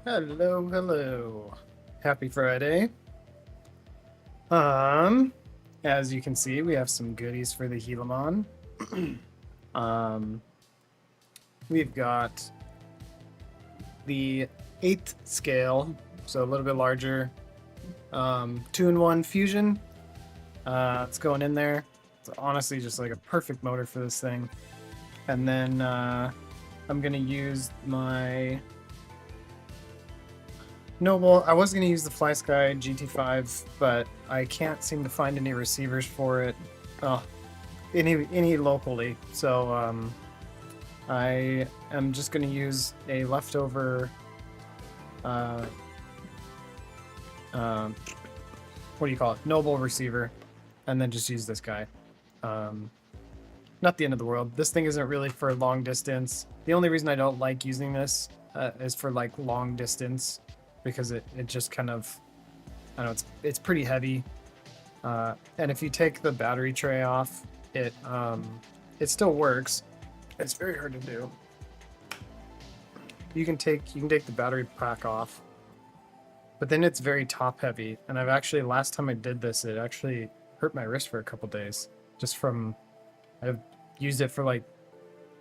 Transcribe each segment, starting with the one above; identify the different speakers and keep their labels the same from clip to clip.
Speaker 1: Hello, hello. Happy Friday. Um, as you can see, we have some goodies for the Helamon. um, we've got the 8th scale, so a little bit larger. 2-in-1 fusion. It's going in there. It's honestly just like a perfect motor for this thing. And then I'm gonna use my No, well, I was going to use the FlySky GT5, but I can't seem to find any receivers for it. Oh, any locally. So I am just going to use a leftover. Uh, um, what do you call it? Noble receiver, and then just use this guy. Um, Not the end of the world. This thing isn't really for long distance. The only reason I don't like using this is for like long distance because it just kind of, I don't know, it's pretty heavy. And if you take the battery tray off, it still works. It's very hard to do. You can take the battery pack off, but then it's very top heavy. And I've actually, last time I did this, it actually hurt my wrist for a couple days just from I've used it for like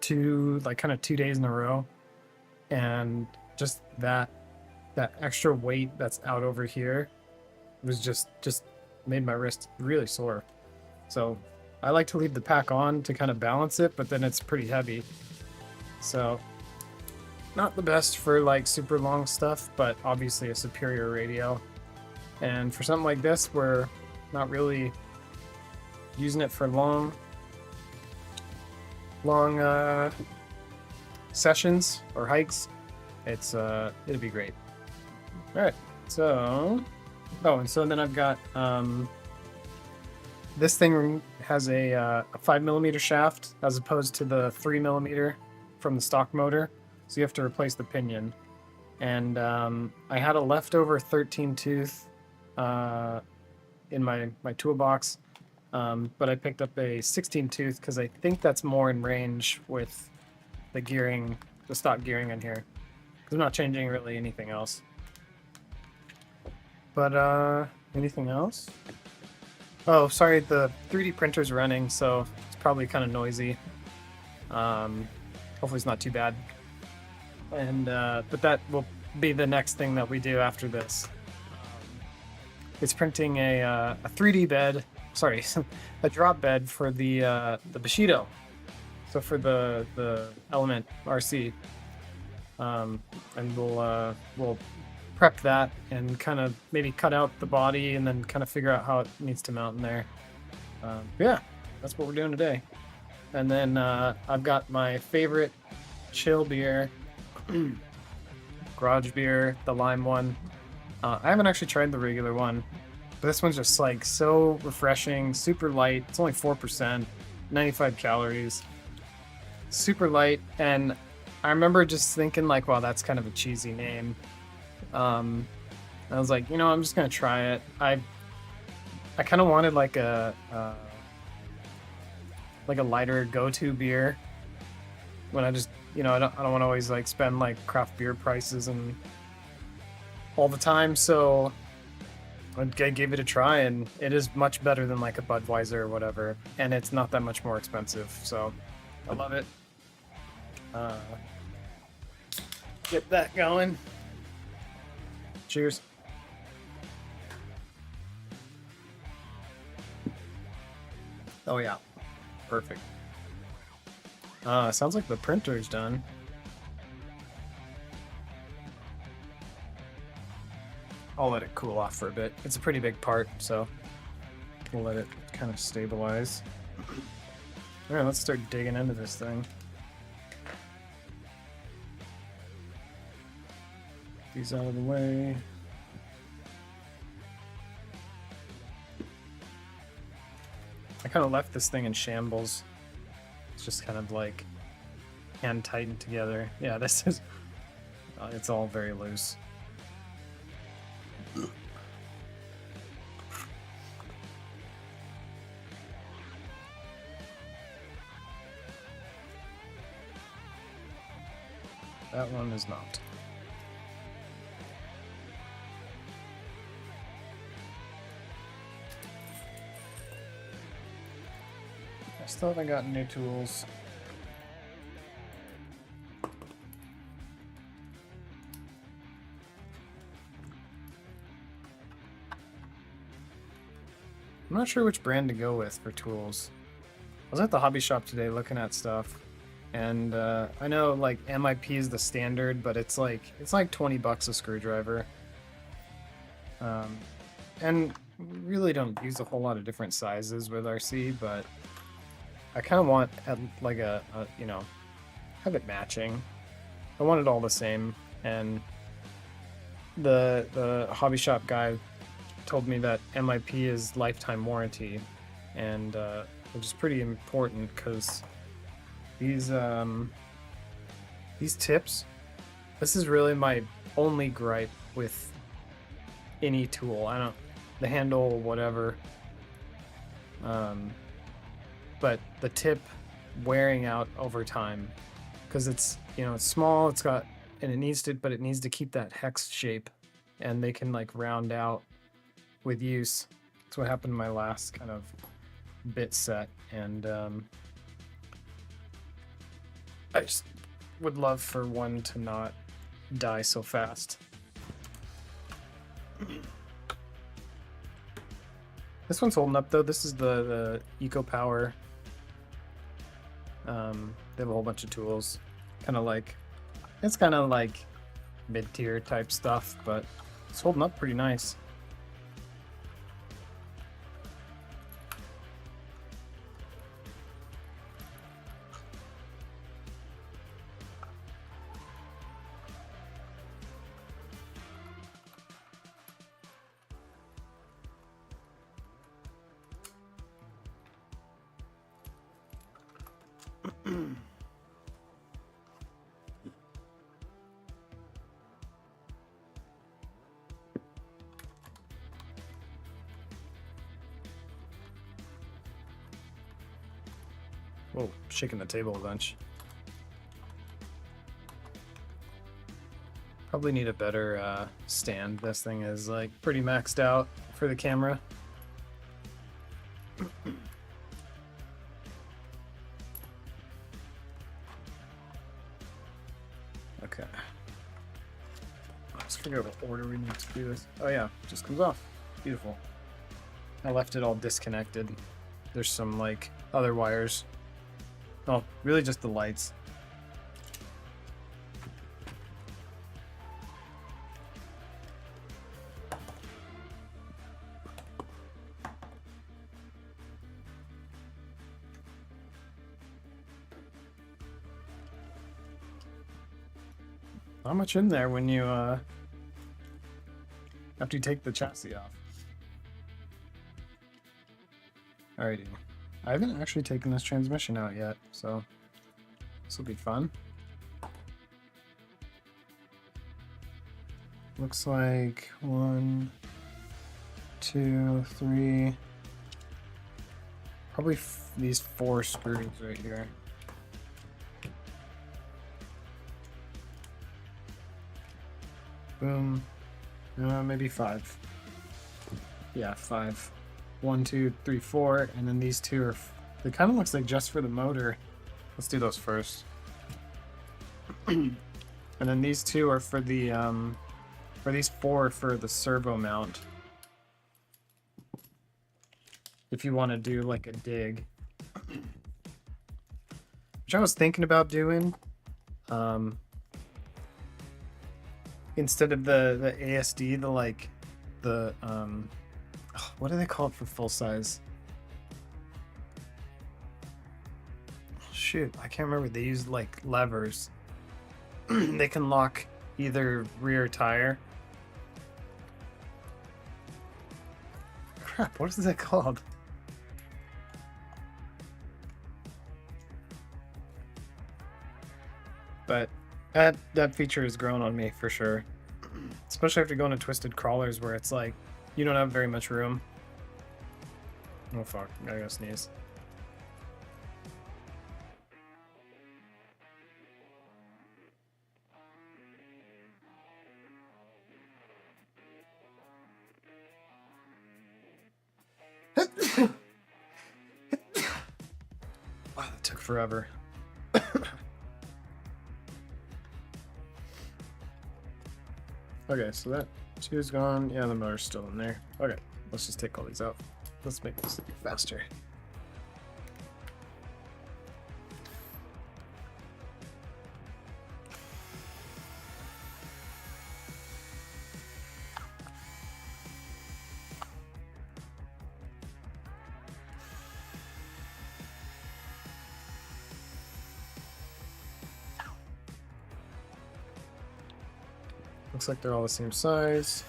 Speaker 1: kind of 2 days in a row, and just that extra weight that's out over here was just made my wrist really sore. So I like to leave the pack on to kind of balance it, but then it's pretty heavy. So not the best for like super long stuff, but obviously a superior radio. And for something like this, we're not really using it for long sessions or hikes. It'll be great. All right, so and so then I've got this thing has a 5mm shaft as opposed to the 3mm from the stock motor, so you have to replace the pinion. And I had a leftover 13 tooth in my toolbox, but I picked up a 16 tooth because I think that's more in range with the gearing, the stock gearing in here, because I'm not changing really anything else. But anything else? Oh, sorry, the 3D printer's running, so it's probably kind of noisy. Hopefully it's not too bad. And but that will be the next thing that we do after this. It's printing a 3D bed, sorry, a drop bed for the Bushido. So for the Element RC, and we'll prep that and kind of maybe cut out the body and then kind of figure out how it needs to mount in there. Yeah, that's what we're doing today. And then I've got my favorite chill beer, garage beer, the lime one. I haven't actually tried the regular one, but this one's just like so refreshing, super light. It's only 4%, 95 calories, super light. And I remember just thinking like, wow, that's kind of a cheesy name. I was like, I'm just gonna try it. I kind of wanted like a lighter go-to beer when I just, I don't want to always like spend like craft beer prices and all the time. So I gave it a try, and it is much better than like a Budweiser or whatever, and it's not that much more expensive. So I love it. Get that going. Cheers. Oh yeah, perfect. Sounds like the printer's done. I'll let it cool off for a bit. It's a pretty big part, so we'll let it kind of stabilize. All right, let's start digging into this thing. These out of the way. I kind of left this thing in shambles. It's just kind of like hand tightened together. Yeah, this is, it's all very loose. That one is not. Still haven't gotten new tools. I'm not sure which brand to go with for tools. I was at the hobby shop today looking at stuff, and I know like MIP is the standard, but it's like $20 a screwdriver. And we really don't use a whole lot of different sizes with RC, but I kind of want like a you know, have it matching. I want it all the same, and the hobby shop guy told me that MIP is lifetime warranty, and which is pretty important because these tips. This is really my only gripe with any tool. I don't the handle, whatever. But the tip wearing out over time because it's it's small. It's got and it needs to keep that hex shape, and they can like round out with use. That's what happened in my last kind of bit set, and I just would love for one to not die so fast. This one's holding up though. This is the Eco Power. They have a whole bunch of tools, it's kind of like mid-tier type stuff, but it's holding up pretty nice. Whoa, shaking the table a bunch. Probably need a better stand. This thing is like pretty maxed out for the camera. Okay. Let's figure out what order we need to do this. Oh yeah, just comes off. Beautiful. I left it all disconnected. There's some like other wires. Oh, really just the lights. Not much in there when you after you take the chassis off. Alrighty. I haven't actually taken this transmission out yet, so this will be fun. Looks like 1, 2, 3, probably these 4 screws right here. Boom. Maybe 5. Yeah, 5. 1, 2, 3, 4, and then these 2 are. It kind of looks like just for the motor. Let's do those first. And then these 2 are for the for these 4 for the servo mount. If you want to do like a dig, which I was thinking about doing, instead of the ASD, what do they call it for full size? Shoot, I can't remember. They use like levers. They can lock either rear tire. Crap, what is that called? But that feature has grown on me for sure. Especially after going to twisted crawlers where it's like you don't have very much room. Oh fuck, I gotta sneeze. Wow, that took forever. Okay, so that two is gone. Yeah, the motor's still in there. Okay, let's just take all these out. Let's make this faster. Looks like they're all the same size.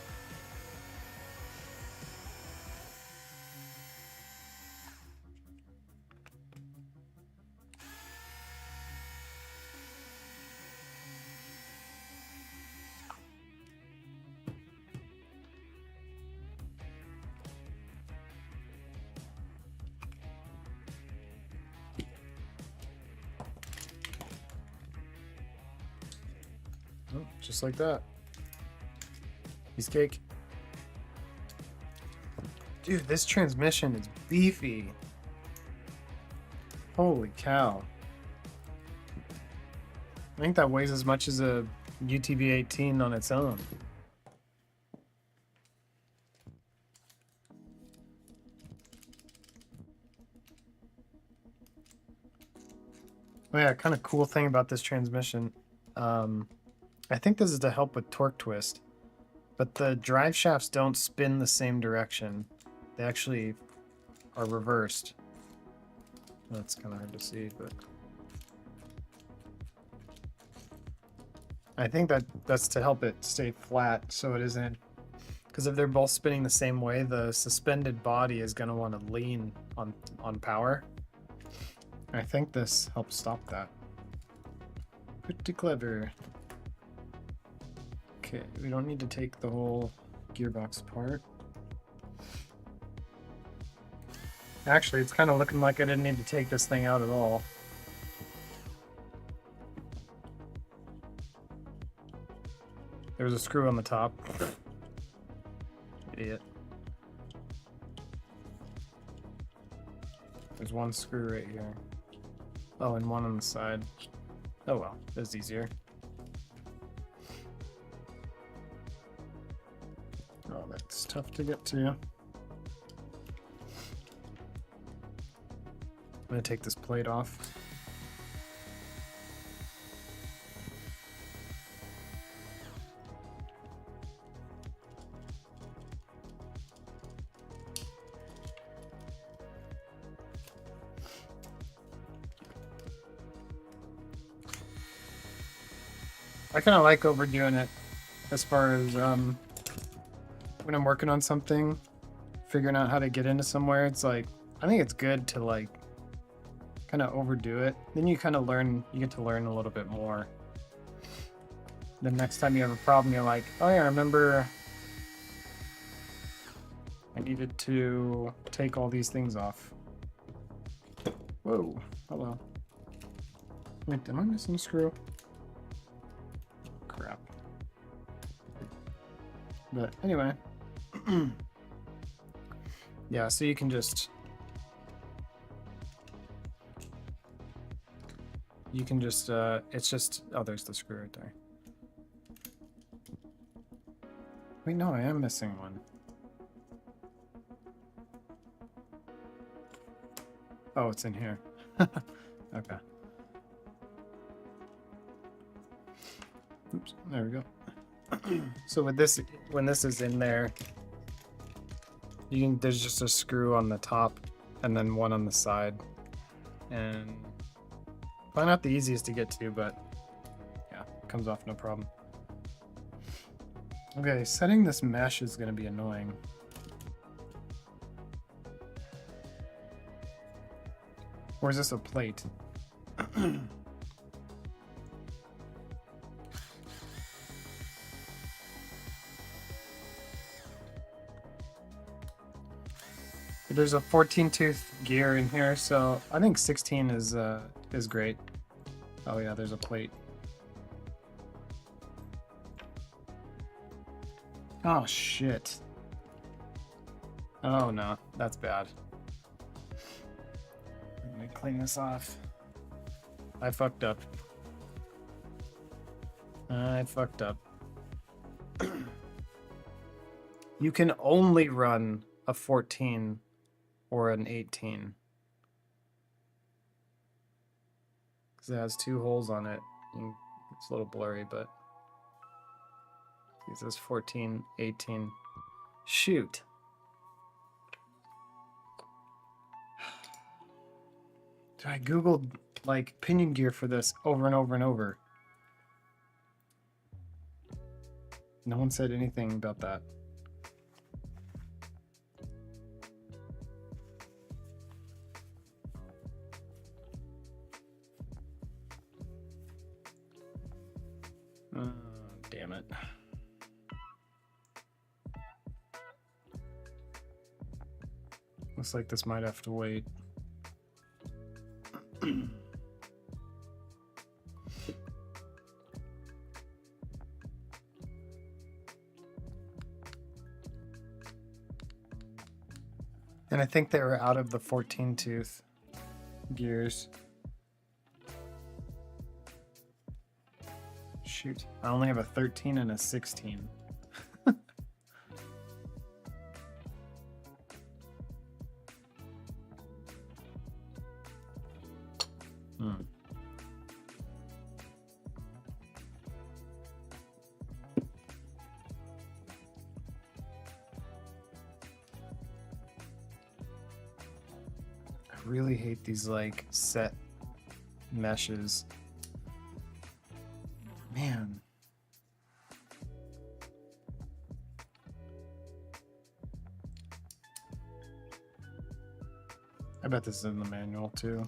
Speaker 1: Oh, just like that. Piece of cake. Dude, this transmission is beefy. Holy cow. I think that weighs as much as a UTV 18 on its own. Oh yeah, kind of cool thing about this transmission. I think this is to help with torque twist, but the drive shafts don't spin the same direction. They actually are reversed. That's kind of hard to see, but I think that's to help it stay flat so it isn't, because if they're both spinning the same way, the suspended body is going to want to lean on power. I think this helps stop that. Pretty clever. Okay, we don't need to take the whole gearbox apart. Actually, it's kind of looking like I didn't need to take this thing out at all. There was a screw on the top. Idiot. There's one screw right here. Oh, and one on the side. Oh well, it's easier. Oh, that's tough to get to. I'm gonna take this plate off. I kind of like overdoing it as far as when I'm working on something, figuring out how to get into somewhere. It's like, I think it's good to like kind of overdo it. Then you kind of learn, you get to learn a little bit more. The next time you have a problem, you're like, oh yeah, I remember I needed to take all these things off. Whoa, hello. Wait, am I missing a screw? Crap. But anyway. Yeah, so you can just it's just, oh, there's the screw right there. Wait, no, I am missing one. Oh, it's in here. Okay. Oops, there we go. So with this, when this is in there, you can, there's just a screw on the top and then one on the side. And probably not the easiest to get to, but yeah, it comes off no problem. Okay, setting this mesh is going to be annoying. Or is this a plate? There's a 14 tooth gear in here, so I think 16 is great. Oh yeah, there's a plate. Oh shit. Oh no, that's bad. Let me clean this off. I fucked up. I fucked up. You can only run a 14 or an 18. Because it has 2 holes on it. It's a little blurry, but it says 14, 18. Shoot. I googled like pinion gear for this over and over and over. No one said anything about that. Damn it. Looks like this might have to wait. And I think they were out of the 14 tooth gears. Shoot, I only have a 13 and a 16. I really hate these like set meshes. Man. I bet this is in the manual too.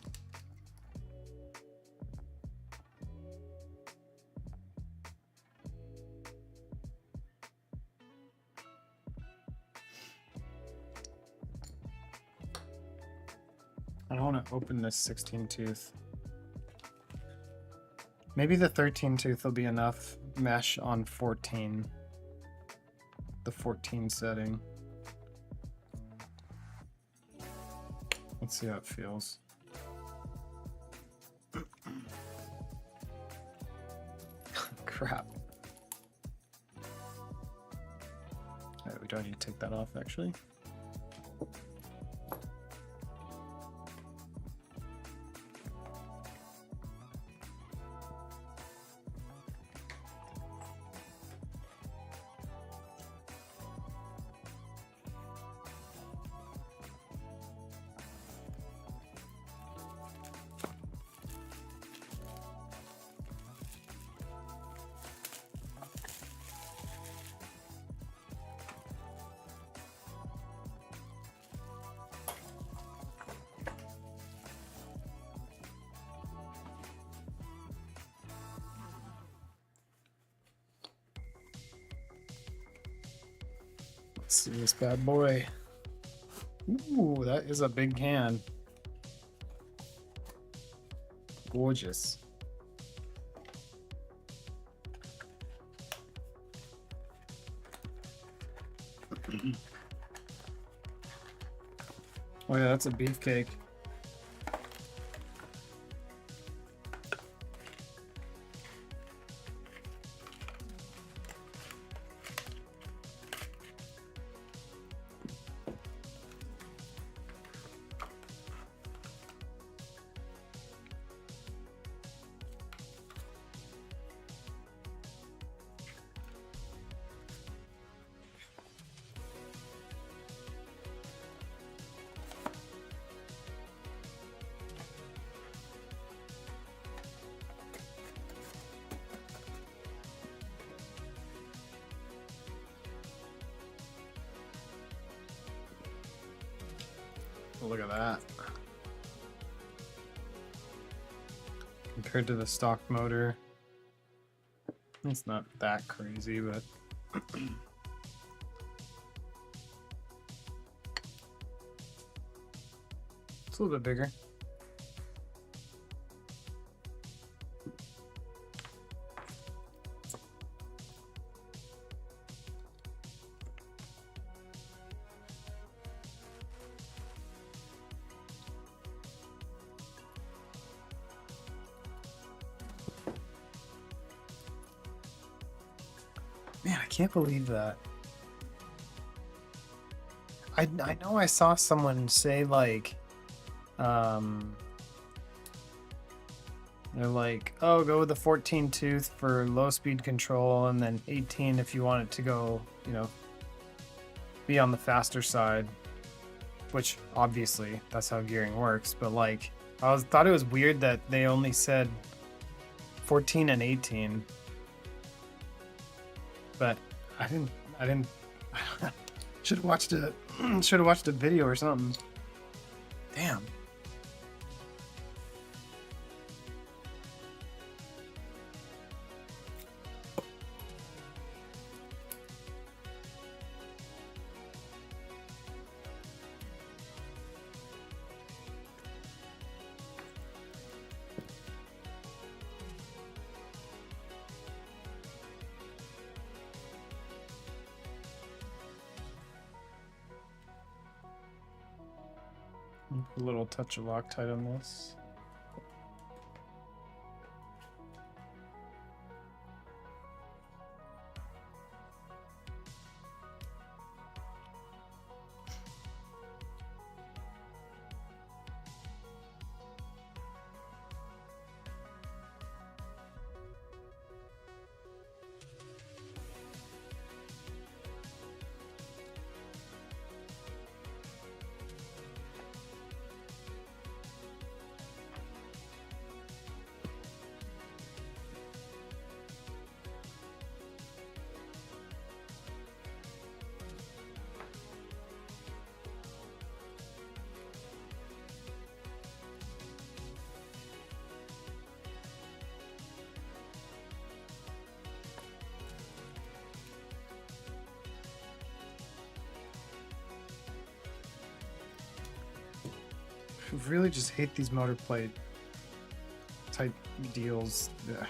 Speaker 1: I don't want to open this 16 tooth. Maybe the 13 tooth will be enough mesh on 14. The 14 setting. Let's see how it feels. Crap. Alright, we don't need to take that off actually. Let's see this bad boy. Ooh, that is a big can. Gorgeous. Oh yeah, that's a beefcake. Look at that. Compared to the stock motor, it's not that crazy, but it's a little bit bigger. Man, I can't believe that. I know I saw someone say like, um, they're like, oh, go with the 14 tooth for low speed control, and then 18 if you want it to go, you know, be on the faster side. Which obviously that's how gearing works. But like, thought it was weird that they only said 14 and 18. But I didn't. Should have watched a should have watched a video or something. Damn. A little touch of Loctite on this. I really just hate these motor plate type deals. Ugh.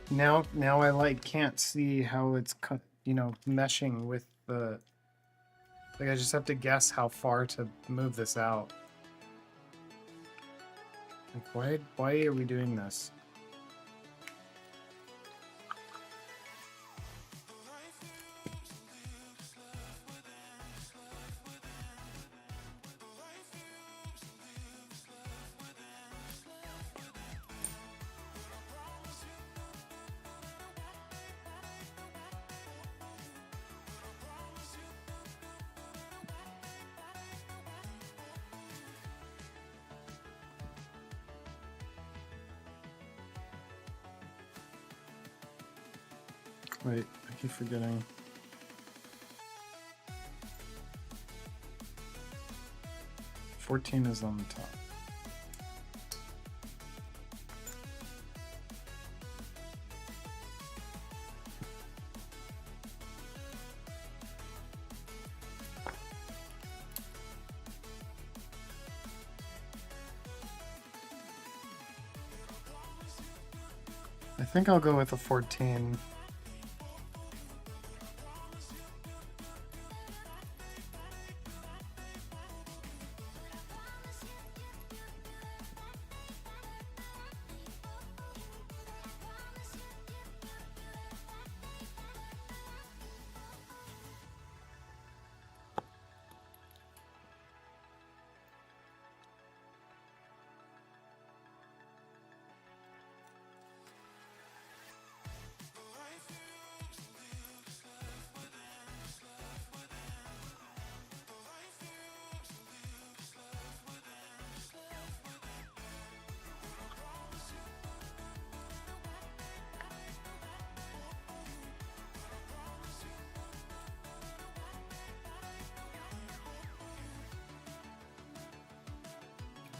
Speaker 1: Now I like can't see how it's meshing with the. Like I just have to guess how far to move this out. Like why are we doing this? Wait, I keep forgetting. $14 is on the top. I think I'll go with a 14.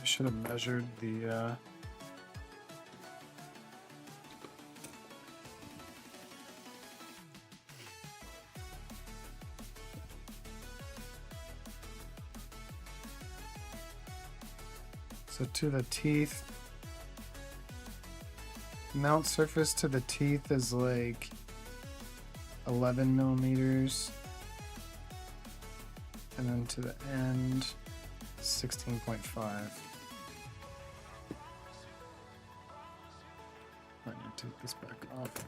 Speaker 1: I should have measured the so to the teeth, mount surface to the teeth is like 11 millimeters, and then to the end 16.5. take this back off.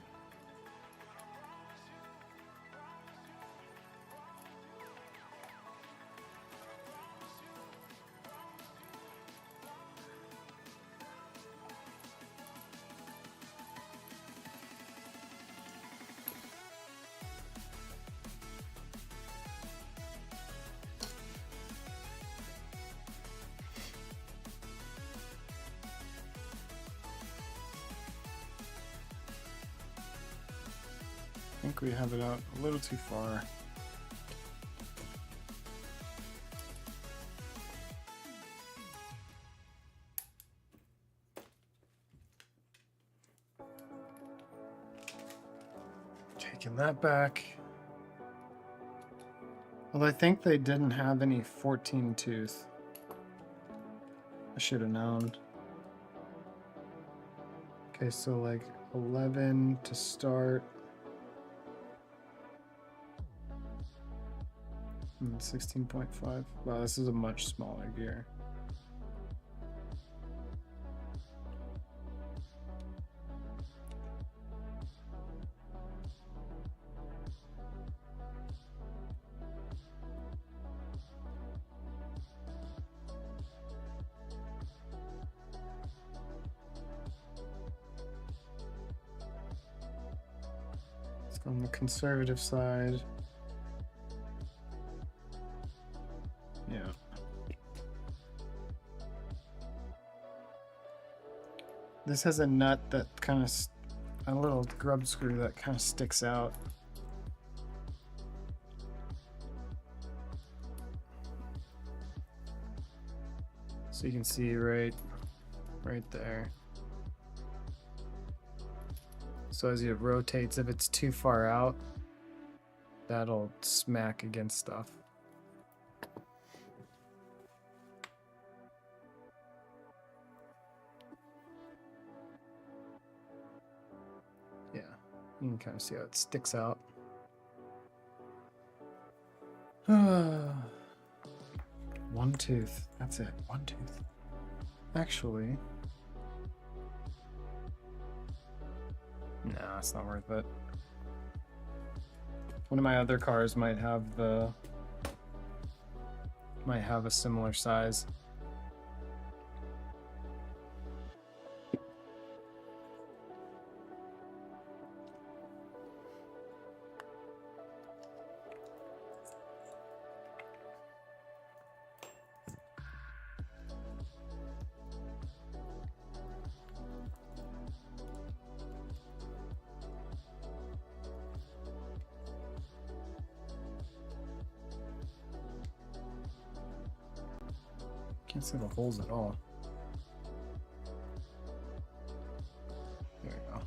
Speaker 1: I think we have it out a little too far. Taking that back. Well, I think they didn't have any 14 tooth. I should have known. Okay, so like 11 to start. 16.5. Wow, this is a much smaller gear. Let's go on the conservative side. Yeah. This has a nut that kind of, a little grub screw that kind of sticks out. So you can see right there. So as it rotates, if it's too far out, that'll smack against stuff. Yeah, you can kind of see how it sticks out. One tooth. That's it. One tooth. Actually, no, it's not worth it. One of my other cars might have a similar size. Can't see the holes at all. There we go.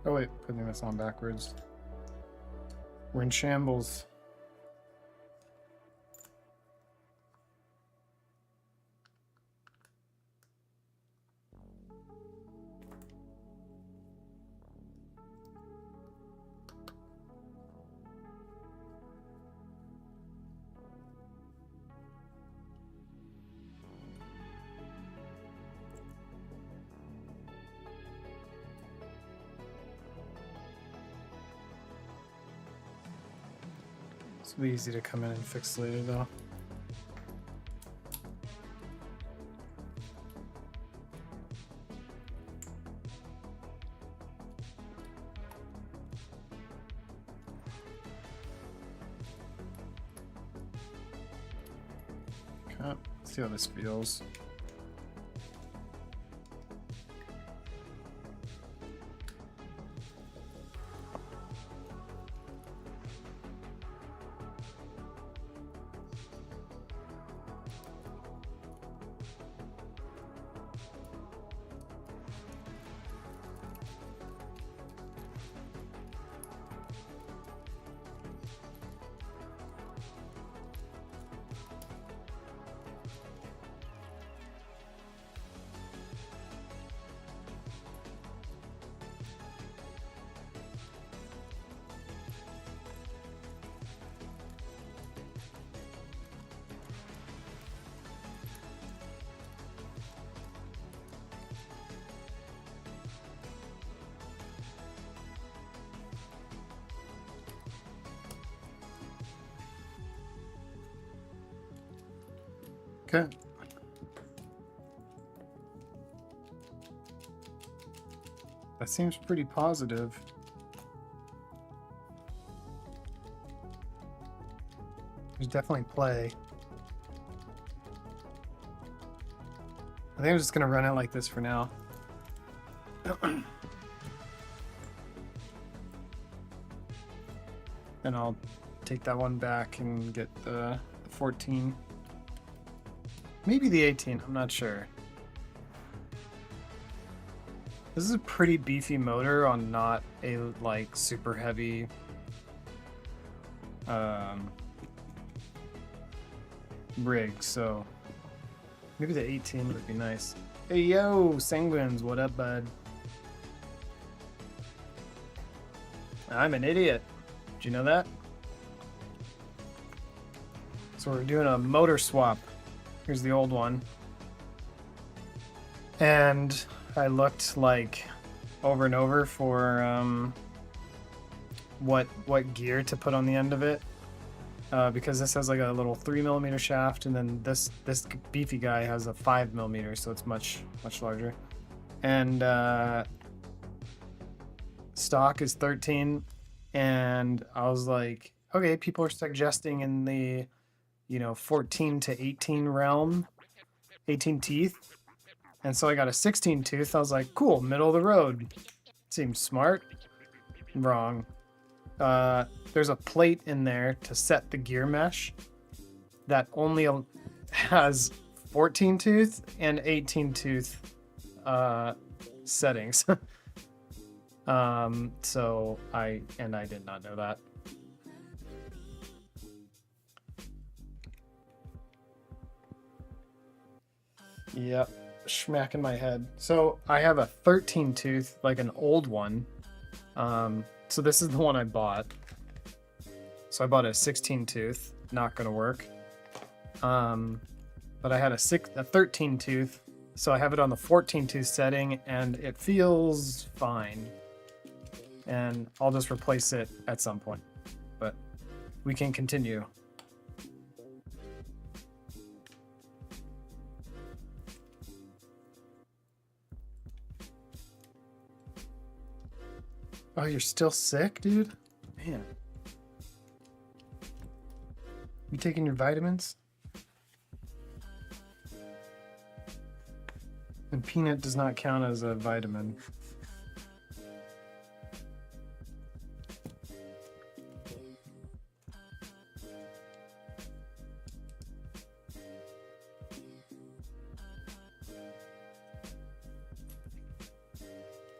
Speaker 1: Oh wait, putting this on backwards. We're in shambles. This will be easy to come in and fix later though. Okay, let's see how this feels. Okay. That seems pretty positive. There's definitely play. I think I'm just gonna run it like this for now. And I'll take that one back and get the 14. Maybe the 18, I'm not sure. This is a pretty beefy motor on not a like super heavy rig, so maybe the 18 would be nice. Hey yo, Sanguines, what up, bud? I'm an idiot. Did you know that? So we're doing a motor swap. Here's the old one. And I looked like over and over for what gear to put on the end of it. Because this has like a little 3mm shaft, and then this beefy guy has a 5mm, so it's much larger. And stock is 13, and I was like, okay, people are suggesting in the 14 to 18 realm, 18 teeth, and so I got a 16 tooth. I was like, cool, middle of the road, seems smart. Wrong. There's a plate in there to set the gear mesh that only has 14 tooth and 18 tooth settings. So I did not know that. Yep, schmack in my head. So I have a 13 tooth, like an old one. So this is the one I bought. So I bought a 16 tooth, not gonna work. But I had a 13 tooth, so I have it on the 14 tooth setting, and it feels fine. And I'll just replace it at some point. But we can continue. Oh, you're still sick, dude? Man. You taking your vitamins? And peanut does not count as a vitamin.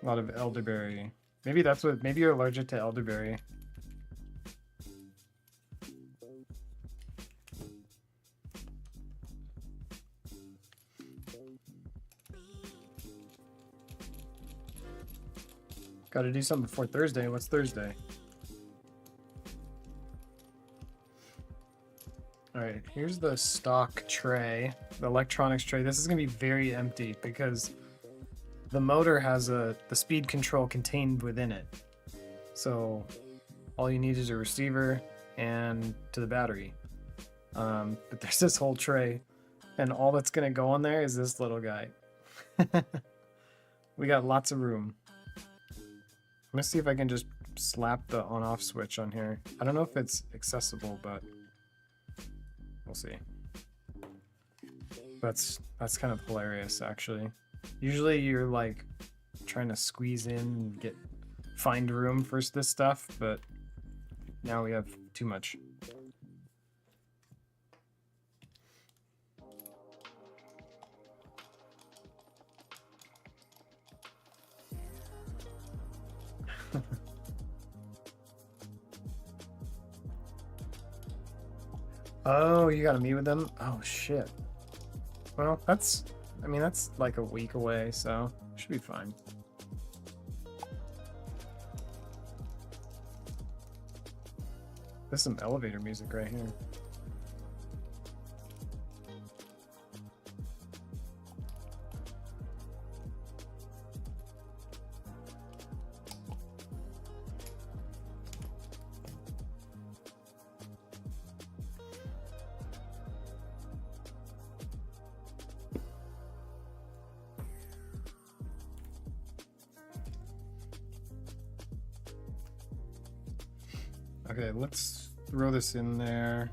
Speaker 1: A lot of elderberry. Maybe that's what, maybe you're allergic to elderberry. Gotta do something before Thursday. What's Thursday? Alright, here's the stock tray, the electronics tray. This is gonna be very empty because the motor has the speed control contained within it. So all you need is a receiver and to the battery. But there's this whole tray, and all that's gonna go on there is this little guy. We got lots of room. I'm gonna see if I can just slap the on-off switch on here. I don't know if it's accessible, but we'll see. That's kind of hilarious, actually. Usually you're like trying to squeeze in and find room for this stuff, but now we have too much. Oh, you gotta meet with them? Oh shit. Well, that's like a week away, so should be fine. There's some elevator music right here. Okay, let's throw this in there.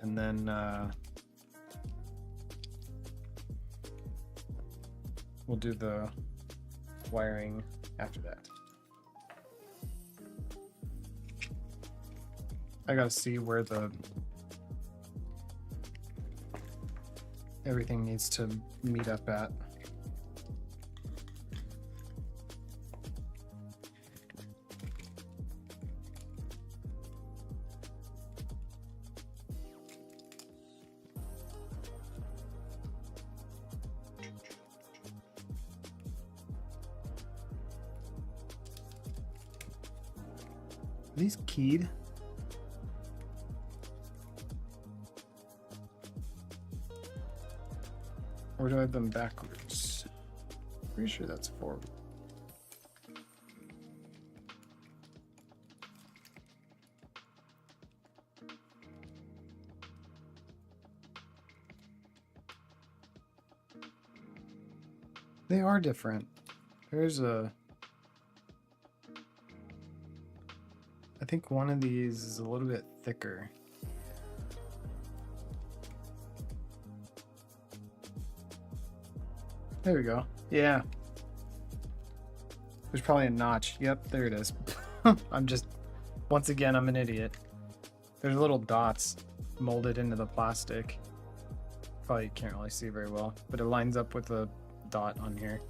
Speaker 1: And then we'll do the wiring after that. I gotta see where the everything needs to meet up at. Are these keyed? Or do I have them backwards? Pretty sure that's forward. They are different. There's a... I think one of these is a little bit thicker. There we go. Yeah. There's probably a notch. Yep, there it is. I'm just... Once again, I'm an idiot. There's little dots molded into the plastic. Probably can't really see very well, but it lines up with a dot on here.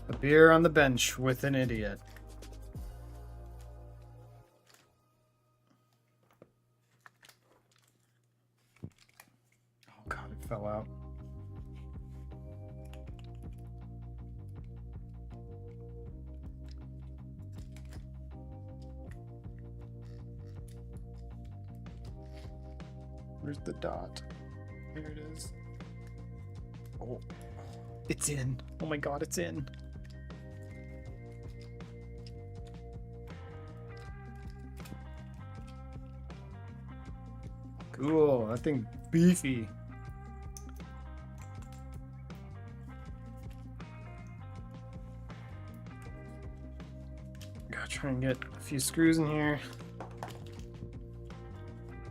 Speaker 1: A beer on the bench with an idiot. Oh god, it fell out. Where's the dot? There it is. Oh, it's in. Oh my god, it's in. Cool, that thing beefy. Gotta try and get a few screws in here.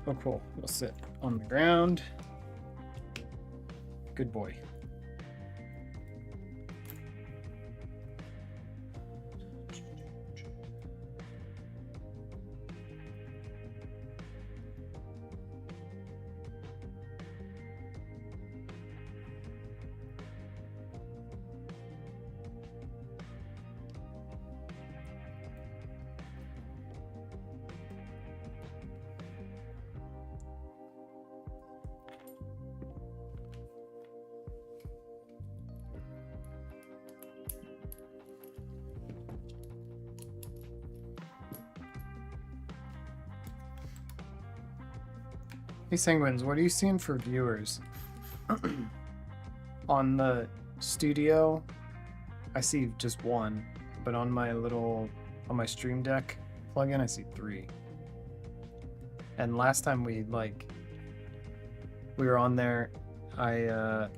Speaker 1: Oh cool, it'll sit on the ground. Good boy. Hey Sanguines, what are you seeing for viewers? On the studio, I see just one, but on my Stream Deck plugin, I see 3. And last time we were on there, yeah,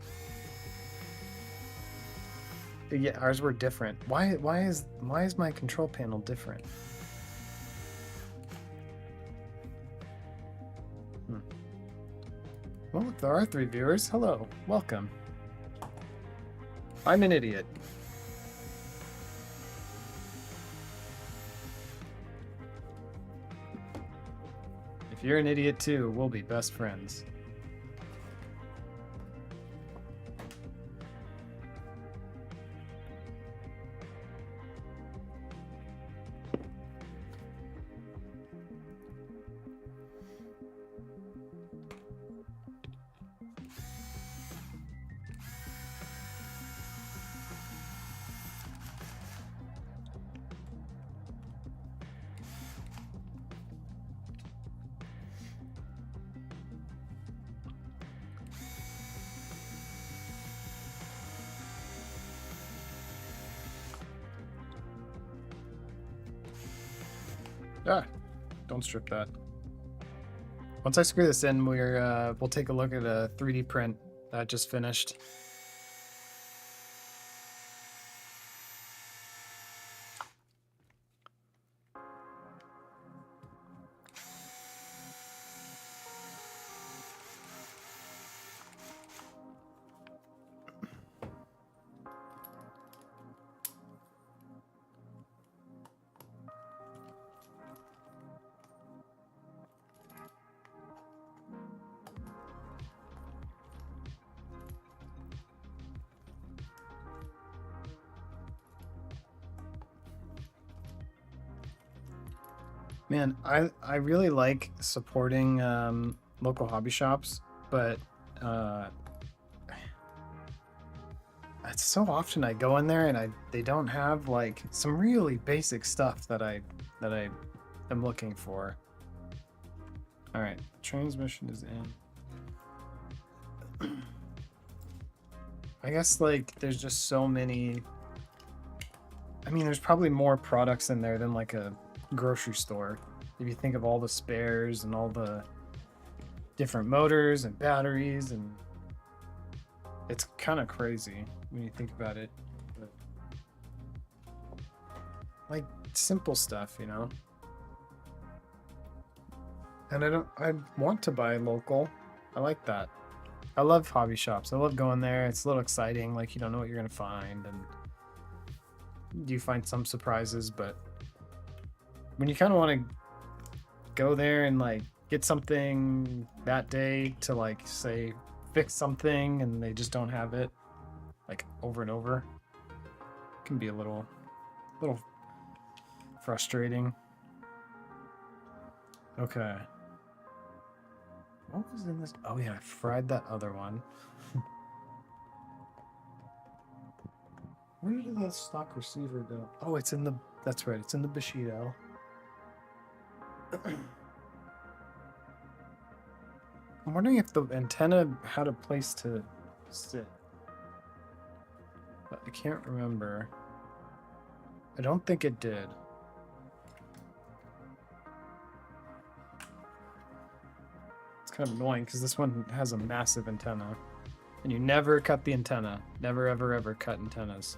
Speaker 1: ours were different. Why is my control panel different? Well, if there are 3 viewers, hello, welcome. I'm an idiot. If you're an idiot too, we'll be best friends. Ah, don't strip that. Once I screw this in, we'll take a look at a 3D print that I just finished. Man, I really like supporting local hobby shops, but uh, it's so often I go in there and they don't have like some really basic stuff that I am looking for. All right, transmission is in. I guess like there's just so many. I mean, there's probably more products in there than like a grocery store. If you think of all the spares and all the different motors and batteries, and it's kind of crazy when you think about it. But, like simple stuff, you know. And I want to buy local. I like that. I love hobby shops. I love going there. It's a little exciting. Like you don't know what you're gonna find, and you find some surprises, but when you kind of want to go there and like get something that day to like say fix something and they just don't have it like over and over, it can be a little frustrating. Okay, what was in this? Oh yeah, I fried that other one. Where did the stock receiver go? Oh, it's in the, that's right, it's in the Bushido. I'm wondering if the antenna had a place to sit. But I can't remember. I don't think it did. It's kind of annoying because this one has a massive antenna. And you never cut the antenna. Never, ever, ever cut antennas.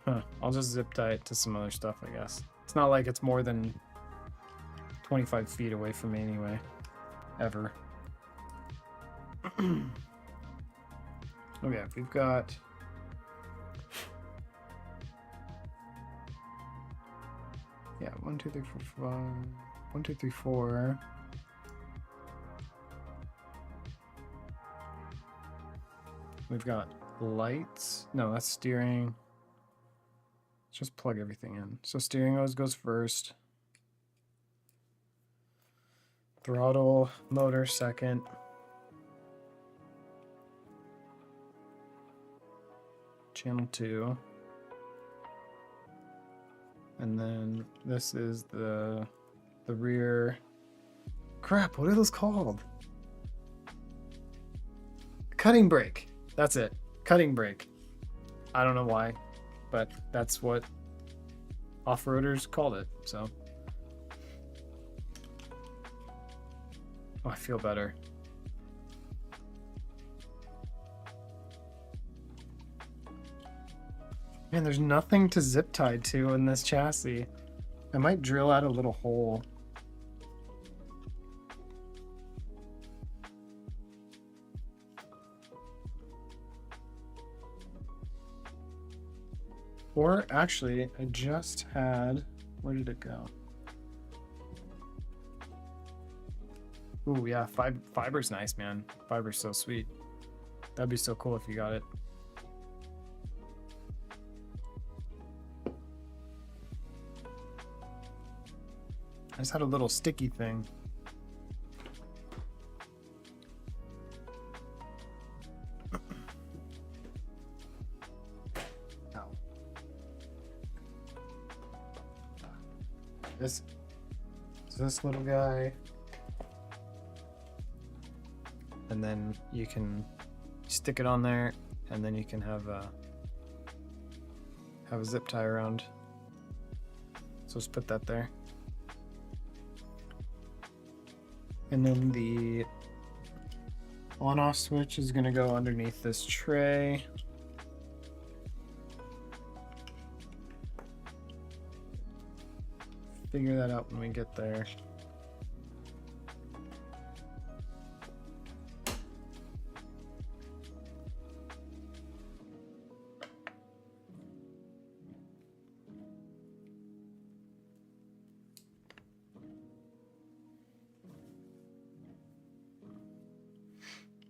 Speaker 1: Huh. I'll just zip tie it to some other stuff, I guess. It's not like it's more than 25 feet away from me anyway. Ever. Okay, we've got... Yeah, 1, 2, 3, 4, 5... 1, 2, 3, 4... We've got lights. No, that's steering. Let's just plug everything in. So steering always goes first. Throttle, motor second. Channel 2. And then this is the rear. Crap, what are those called? Cutting brake. That's it. Cutting brake. I don't know why, but that's what off-roaders called it, so. Oh, I feel better. Man, there's nothing to zip tie to in this chassis. I might drill out a little hole. Or actually, I just had, where did it go? Ooh, yeah, fiber's nice, man. Fiber's so sweet. That'd be so cool if you got it. I just had a little sticky thing. Ow. This little guy. And then you can stick it on there, and then you can have a zip tie around. So let's put that there. And then the on-off switch is going to go underneath this tray. Figure that out when we get there.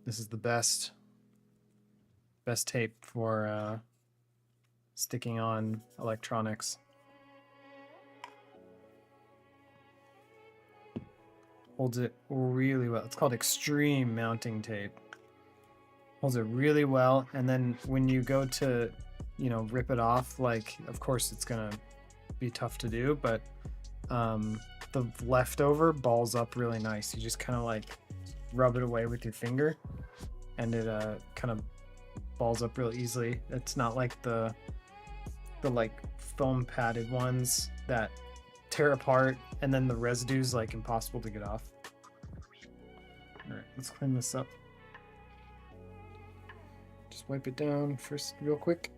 Speaker 1: This is the best tape for sticking on electronics. Holds it really well. It's called extreme mounting tape. Holds it really well, and then when you go to, you know, rip it off, like, of course it's gonna be tough to do, but the leftover balls up really nice. You just kind of like rub it away with your finger, and it kind of balls up real easily. It's not like the like foam padded ones that tear apart, and then the residue's like impossible to get off. All right, let's clean this up. Just wipe it down first real quick.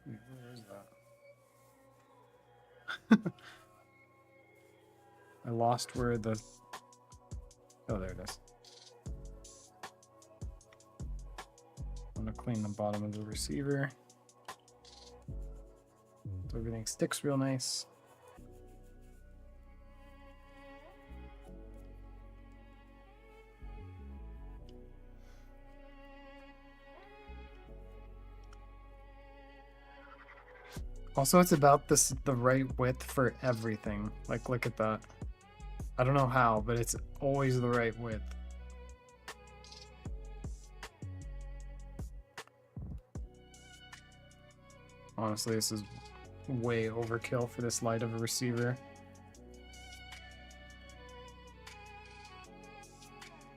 Speaker 1: Where is that? I lost where the... Oh, there it is. I'm gonna clean the bottom of the receiver so everything sticks real nice. Also, it's about the right width for everything. Like, look at that. I don't know how, but it's always the right width. Honestly, this is way overkill for this light of a receiver.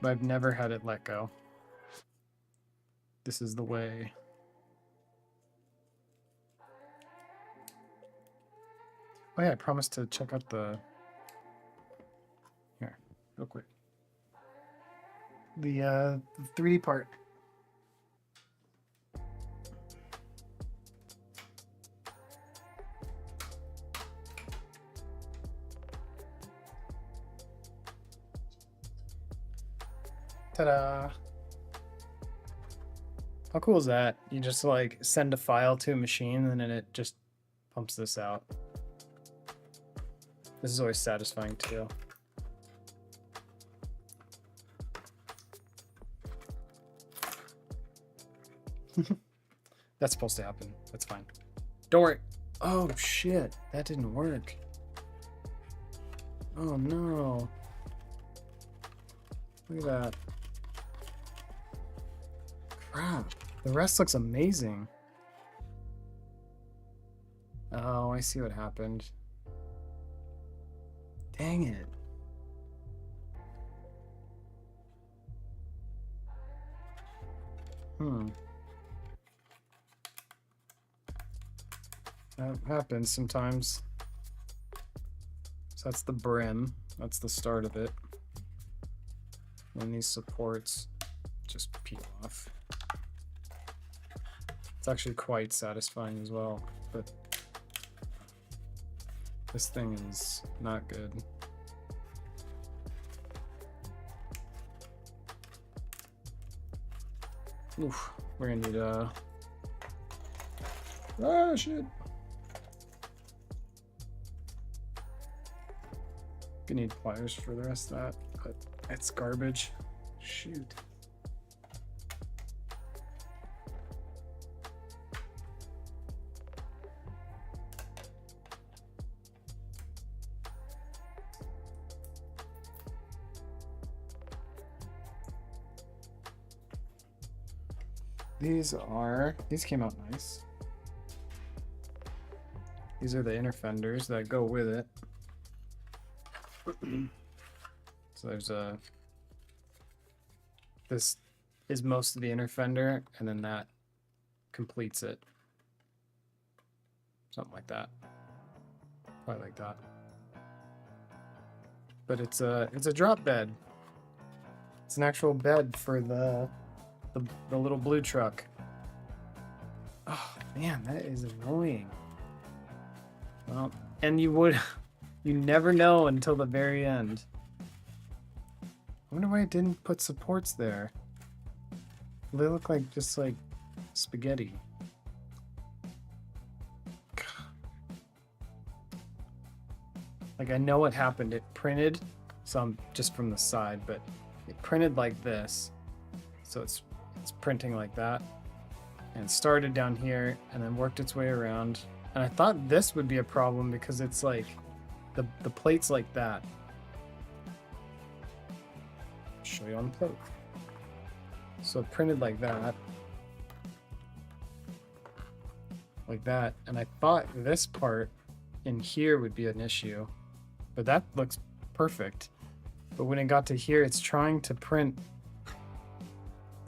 Speaker 1: But I've never had it let go. This is the way. Oh yeah, I promised to check out the... Here, real quick. The 3D part. Ta-da! How cool is that? You just like send a file to a machine and then it just pumps this out. This is always satisfying too. That's supposed to happen. That's fine. Don't worry. Oh shit, that didn't work. Oh no. Look at that. Crap. The rest looks amazing. Oh, I see what happened. Dang it. That happens sometimes. So that's the brim. That's the start of it. And these supports just peel off. It's actually quite satisfying as well, but this thing is not good. Oof, we're gonna need ah, shit. Gonna need pliers for the rest of that, but it's garbage. Shoot. These came out nice. These are the inner fenders that go with it. So there's this is most of the inner fender, and then that completes it. Something like that. Probably like that. But it's a drop bed. It's an actual bed for the little blue truck. Oh man, that is annoying. Well, and you never know until the very end. I wonder why it didn't put supports there. They look like just like spaghetti. Like, I know what happened. It printed some just from the side, but it printed like this. So it's printing like that. And it started down here and then worked its way around. And I thought this would be a problem because it's like the plate's like that. I'll show you on the plate. So it printed like that. Like that. And I thought this part in here would be an issue. But that looks perfect. But when it got to here, it's trying to print.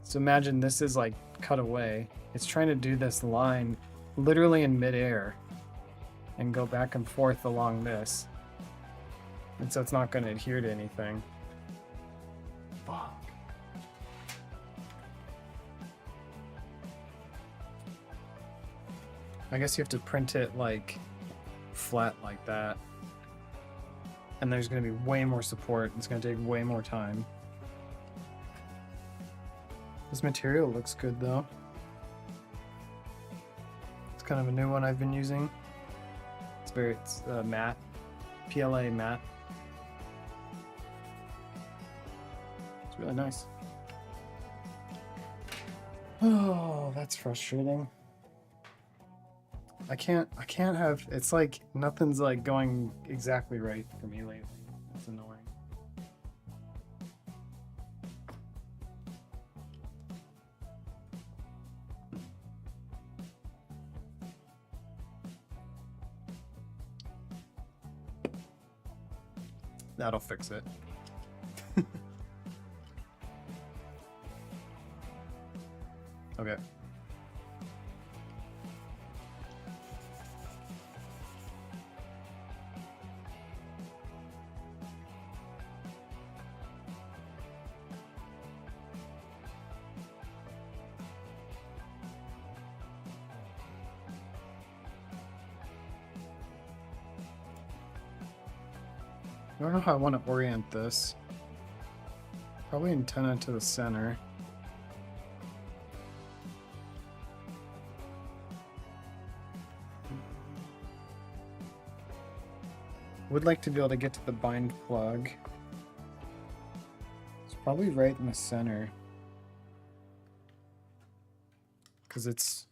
Speaker 1: So imagine this is like cut away. It's trying to do this line literally in midair and go back and forth along this. And so it's not going to adhere to anything. Fuck. I guess you have to print it like flat like that. And there's going to be way more support. It's going to take way more time. This material looks good though. It's kind of a new one I've been using. It's matte, PLA matte. It's really nice. Oh, that's frustrating. I can't have, it's like nothing's like going exactly right for me lately. It's annoying. That'll fix it. Okay. I don't know how I want to orient this. Probably antenna to the center. Would like to be able to get to the bind plug. It's probably right in the center. Because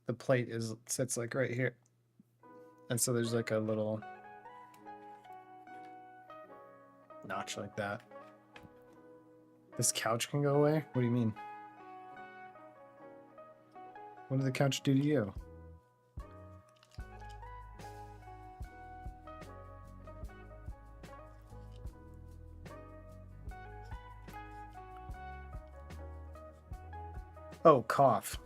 Speaker 1: the plate sits like right here. And so there's like a little notch like that. This couch can go away? What do you mean? What did the couch do to you? Oh, cough.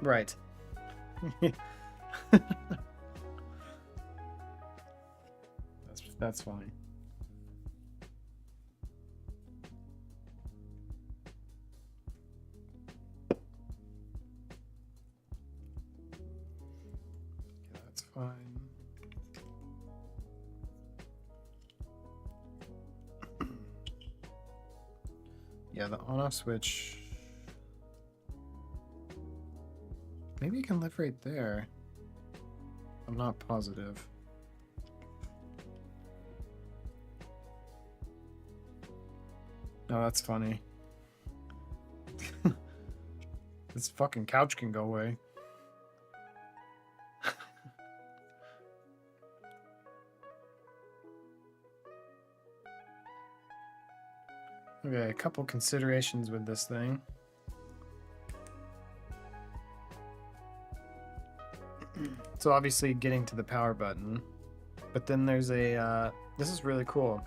Speaker 1: Right. That's fine. Yeah, that's fine. Yeah, the on-off switch. Maybe it can live right there. I'm not positive. No, that's funny. This fucking couch can go away. Okay, a couple considerations with this thing. So obviously getting to the power button, but then there's a, this is really cool.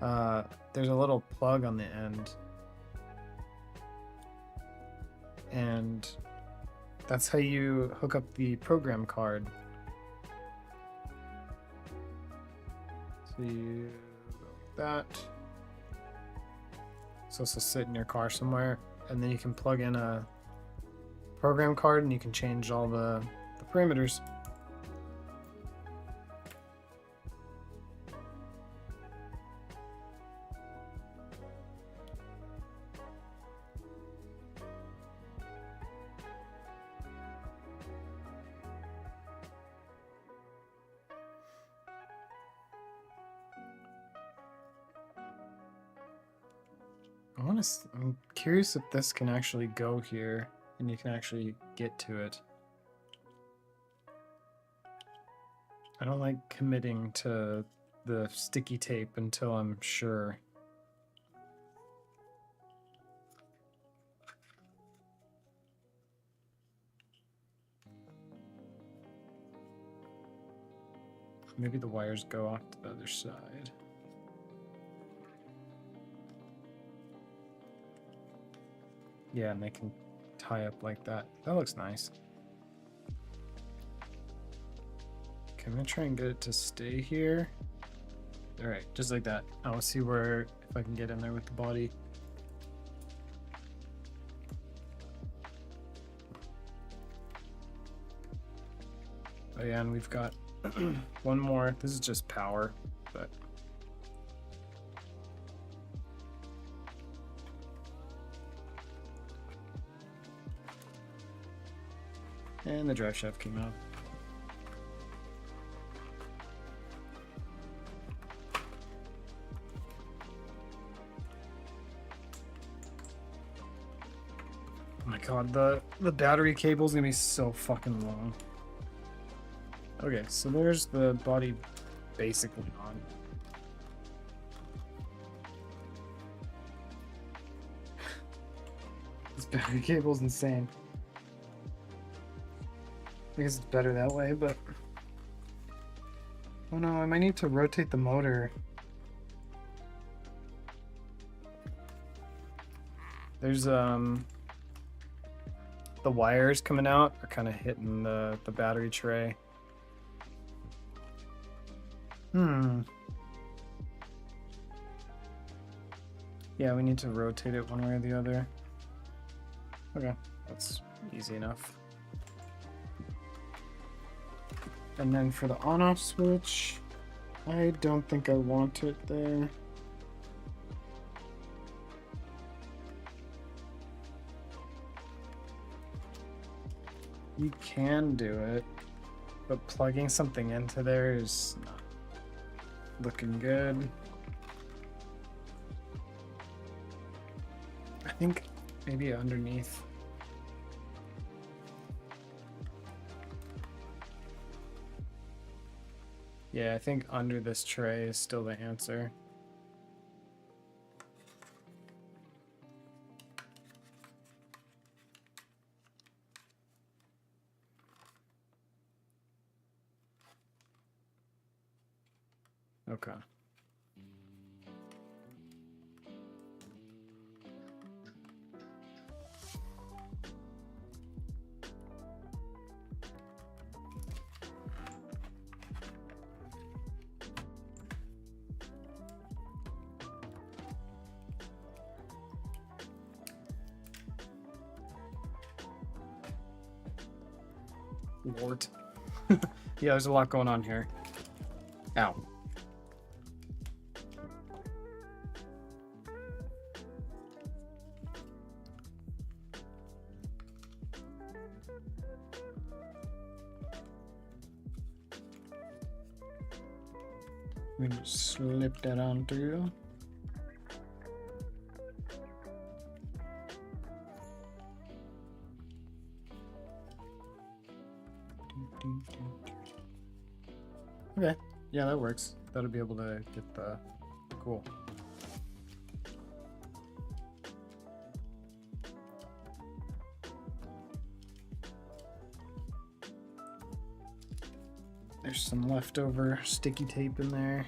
Speaker 1: There's a little plug on the end, and that's how you hook up the program card. So you go like that. So this will sit in your car somewhere, and then you can plug in a program card and you can change all the parameters. I'm curious if this can actually go here and you can actually get to it. I don't like committing to the sticky tape until I'm sure. Maybe the wires go off to the other side. Yeah, and they can tie up like that. That looks nice. Okay, I'm gonna try and get it to stay here. All right, just like that. I'll see if I can get in there with the body. Oh yeah, and we've got one more. This is just power, but and the drive shaft came out. Oh my god, the battery cable's gonna be so fucking long. Okay, so there's the body basically on. This battery cable's insane. I guess it's better that way, but... Oh no, I might need to rotate the motor. There's, the wires coming out are kind of hitting the battery tray. Yeah, we need to rotate it one way or the other. Okay, that's easy enough. And then for the on-off switch, I don't think I want it there. You can do it, but plugging something into there is not looking good. I think maybe underneath. Yeah, I think under this tray is still the answer. Okay. Lord. Yeah, there's a lot going on here. Ow. We just slip that on through. Okay, yeah, that works. That'll be able to get the cool. There's some leftover sticky tape in there.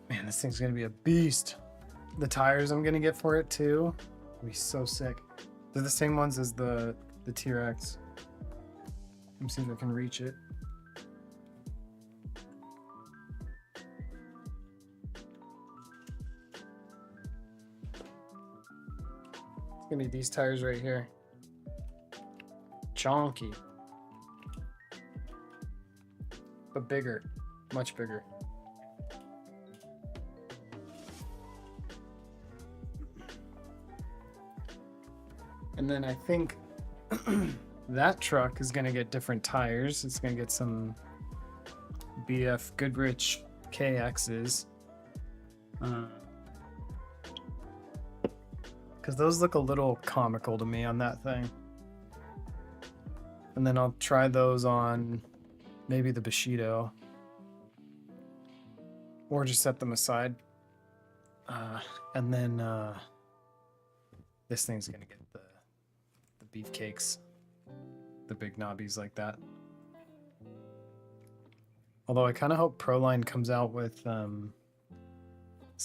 Speaker 1: Man, this thing's gonna be a beast. The tires I'm gonna get for it too. It'll be so sick. They're the same ones as the T-Rex. Let me see if I can reach it. It's gonna be these tires right here. Chonky. But bigger. Much bigger. And then I think that truck is going to get different tires. It's going to get some BF Goodrich KXs. Because those look a little comical to me on that thing. And then I'll try those on maybe the Bushido. Or just set them aside. And then this thing's going to get the beefcakes, the big knobbies like that. Although I kind of hope Proline comes out with some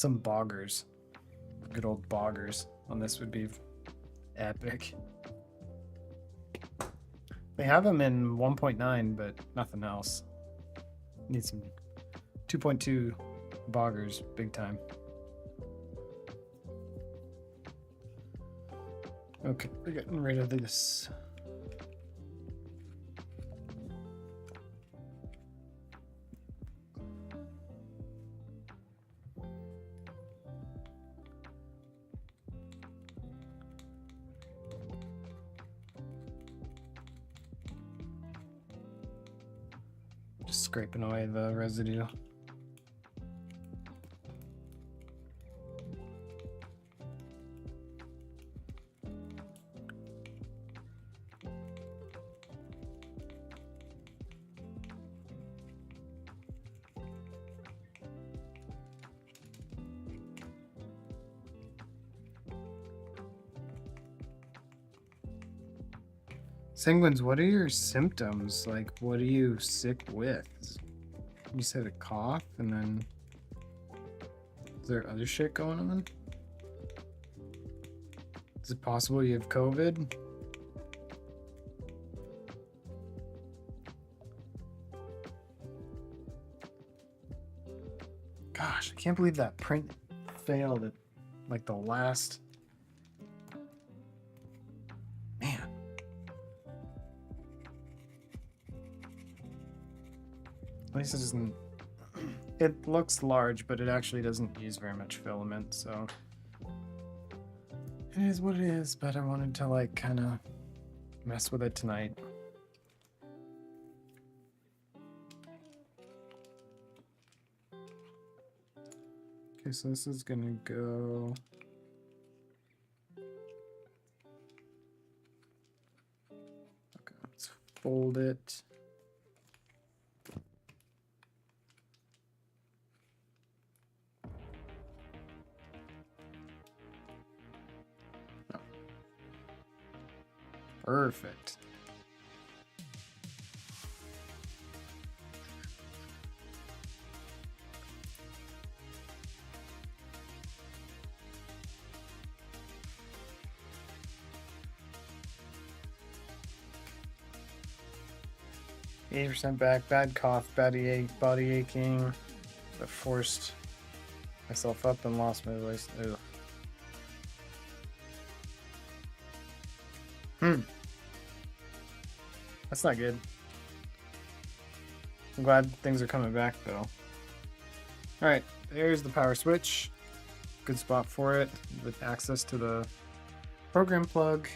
Speaker 1: boggers, good old boggers on this would be epic. They have them in 1.9, but nothing else. Need some 2.2 boggers, big time. Okay, we're getting rid of this. Just scraping away the residue. Sanguines, what are your symptoms? Like, what are you sick with? You said a cough, and then is there other shit going on? Is it possible you have COVID? Gosh, I can't believe that print failed at like the last. Man. At least it doesn't. It looks large, but it actually doesn't use very much filament, so it is what it is. But I wanted to like kind of mess with it tonight. Okay, so this is gonna go. Okay, let's fold it. Perfect. %, back, bad cough, body aching. I forced myself up and lost my voice. Ugh. That's not good. I'm glad things are coming back though. Alright, there's the power switch. Good spot for it with access to the program plug.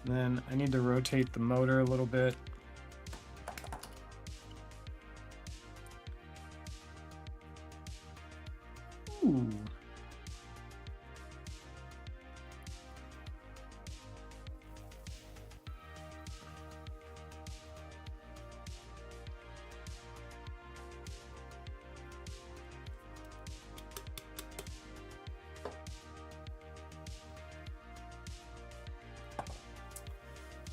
Speaker 1: And then I need to rotate the motor a little bit. Ooh.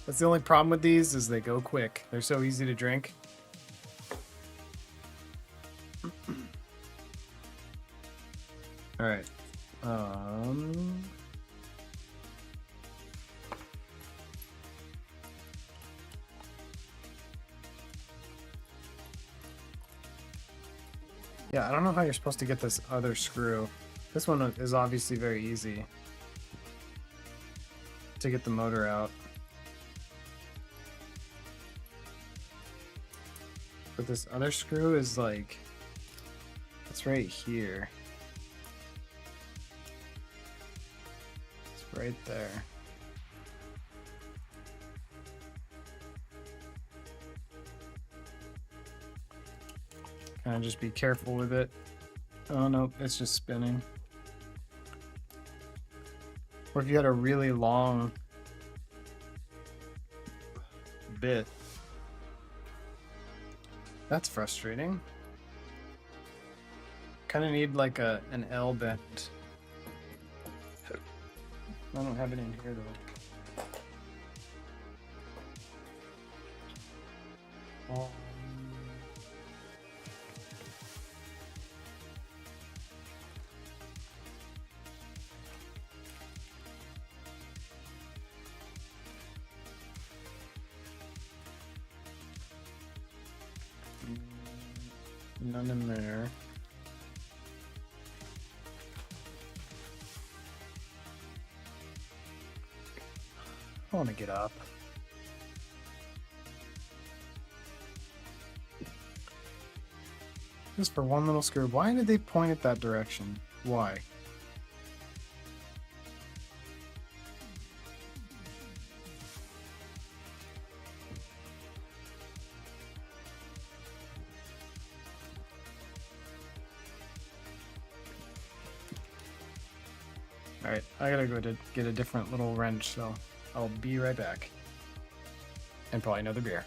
Speaker 1: That's the only problem with these is they go quick. They're so easy to drink. All right. Yeah, I don't know how you're supposed to get this other screw. This one is obviously very easy to get the motor out. But this other screw is like, it's right here. It's right there. Kind of just be careful with it. Oh no, it's just spinning. Or if you had a really long bit. That's frustrating. Kind of need like an L bend. I don't have it in here though. None in there. I want to get up. Just for one little screw. Why did they point it that direction? Why? Alright, I gotta go to get a different little wrench, so I'll be right back. And probably another beer.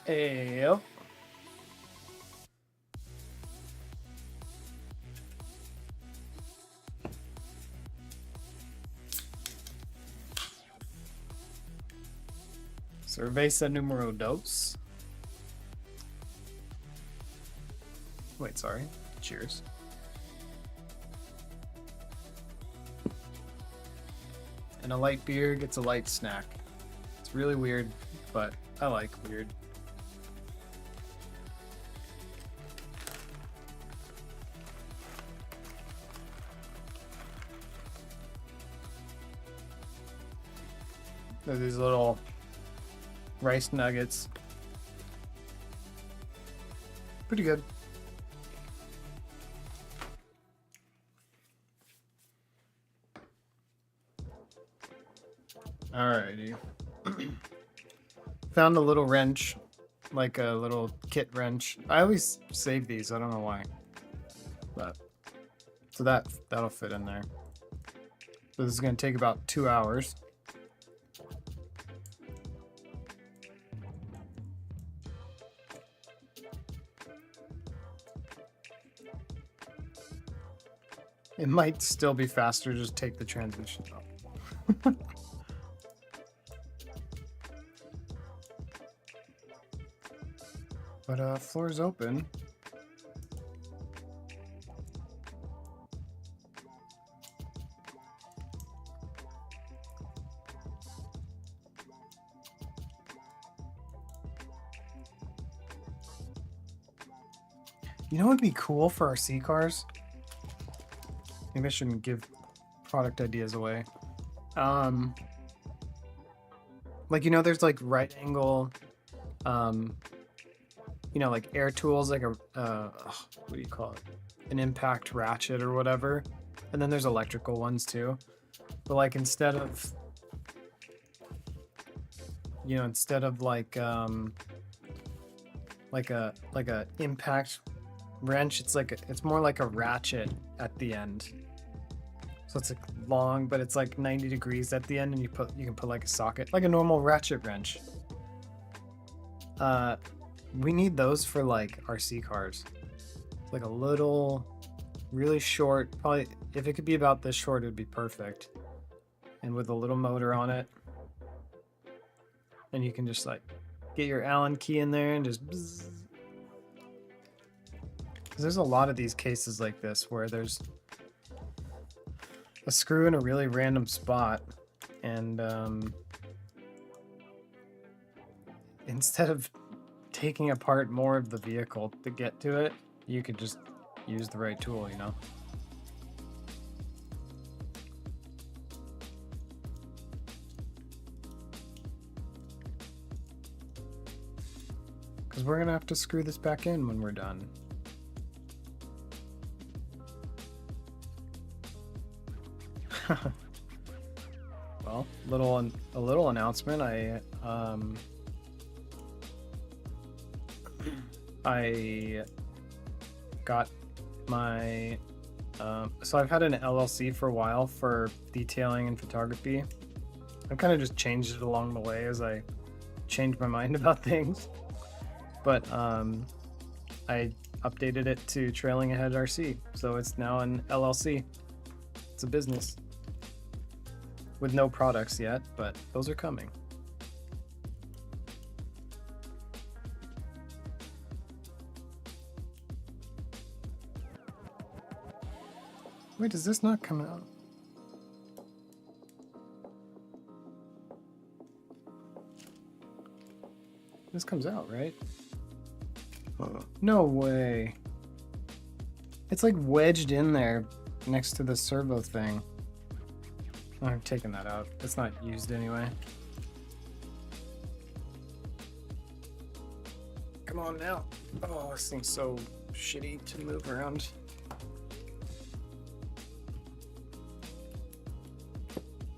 Speaker 1: Yep. Cerveza numero dos. Wait, sorry. Cheers. And a light beer gets a light snack. It's really weird, but I like weird. There's these little rice nuggets. Pretty good. Alrighty. Found a little wrench, like a little kit wrench. I always save these, I don't know why. But so that'll fit in there. So this is gonna take about 2 hours. It might still be faster, just take the transmission off. But floor's open. You know what would be cool for our C cars? Maybe I shouldn't give product ideas away. Like, there's like right angle, um, like air tools, like what do you call it? An impact ratchet or whatever. And then there's electrical ones too. But like instead of like a impact wrench, it's more like a ratchet at the end. So it's like long, but it's like 90 degrees at the end, and you can put like a socket, like a normal ratchet wrench. We need those for like RC cars. Like a little, really short, probably if it could be about this short, it would be perfect. And with a little motor on it. And you can just like get your Allen key in there and just bzzz. 'Cause there's a lot of these cases like this where there's a screw in a really random spot, and instead of taking apart more of the vehicle to get to it, you could just use the right tool, Because we're gonna have to screw this back in when we're done. Well, a little announcement. I got my so I've had an LLC for a while for detailing and photography. I've kind of just changed it along the way as I changed my mind about things. But I updated it to Trailing Ahead RC, so it's now an LLC. It's a business with no products yet, but those are coming. Wait, does this not come out? This comes out, right? No way. It's like wedged in there next to the servo thing. I'm taking that out. It's not used anyway. Come on now. Oh, this thing's so shitty to move around.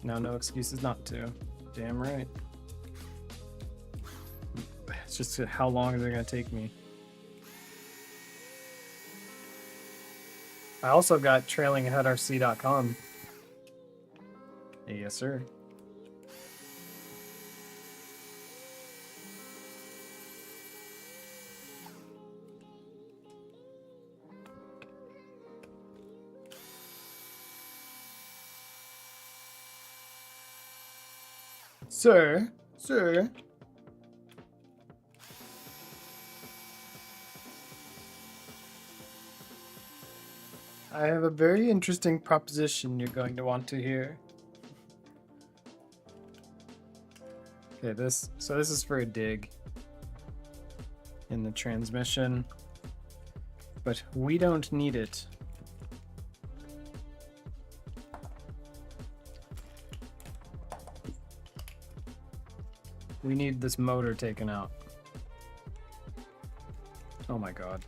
Speaker 1: Now, no excuses not to. Damn right. It's just how long is it gonna take me? I also got trailingaheadrc.com. Yes, sir. Sir. I have a very interesting proposition you're going to want to hear. Okay, this is for a dig in the transmission, but we don't need it. We need this motor taken out. Oh my god.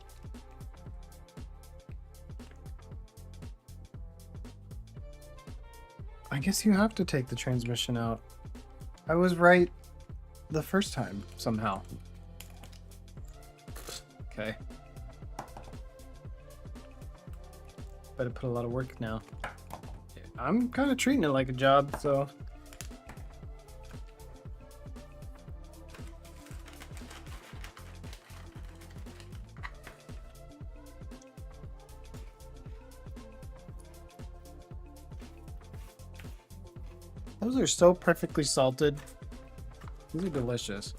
Speaker 1: I guess you have to take the transmission out. I was right the first time, somehow. Okay. Better put a lot of work now. I'm kind of treating it like a job, so... Those are so perfectly salted. These are delicious.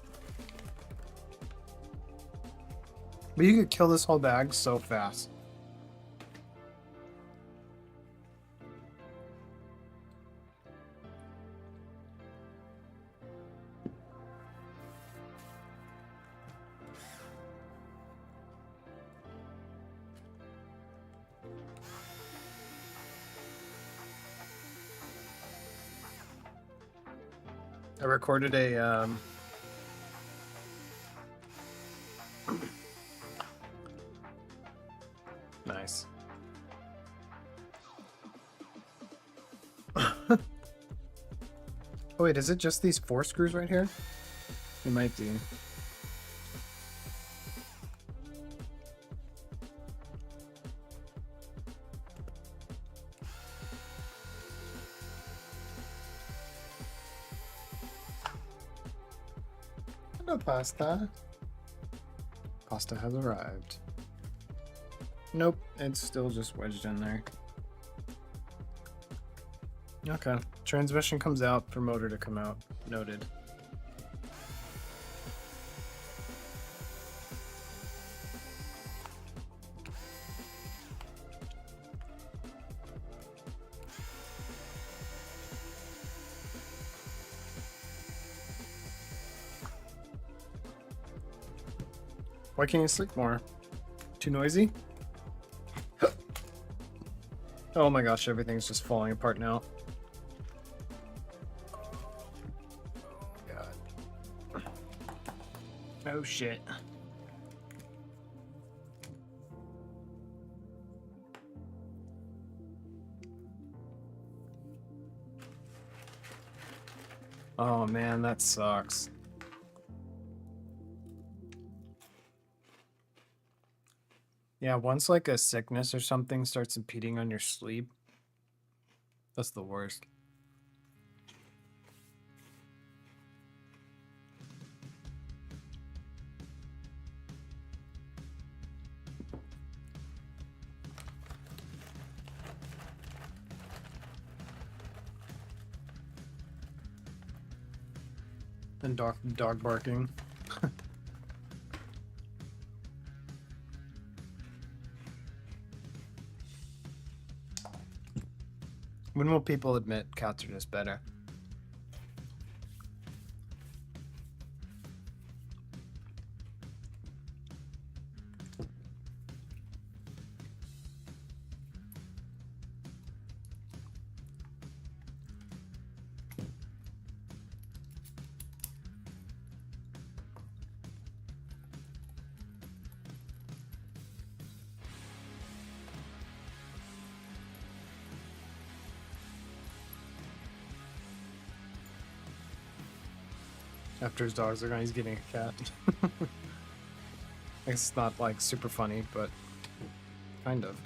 Speaker 1: But you could kill this whole bag so fast. I recorded a nice. Oh wait, is it just these 4 screws right here? It might be. Hello, pasta. Pasta has arrived. Nope, it's still just wedged in there. Okay, transmission comes out for motor to come out. Noted. Why can't you sleep more? Too noisy? Oh my gosh, everything's just falling apart now. God. Oh shit. Oh man, that sucks. Yeah, once like a sickness or something starts impeding on your sleep, that's the worst. And dog barking. When will people admit cats are just better? After his dogs are gone, he's getting a cat. It's not like super funny, but kind of.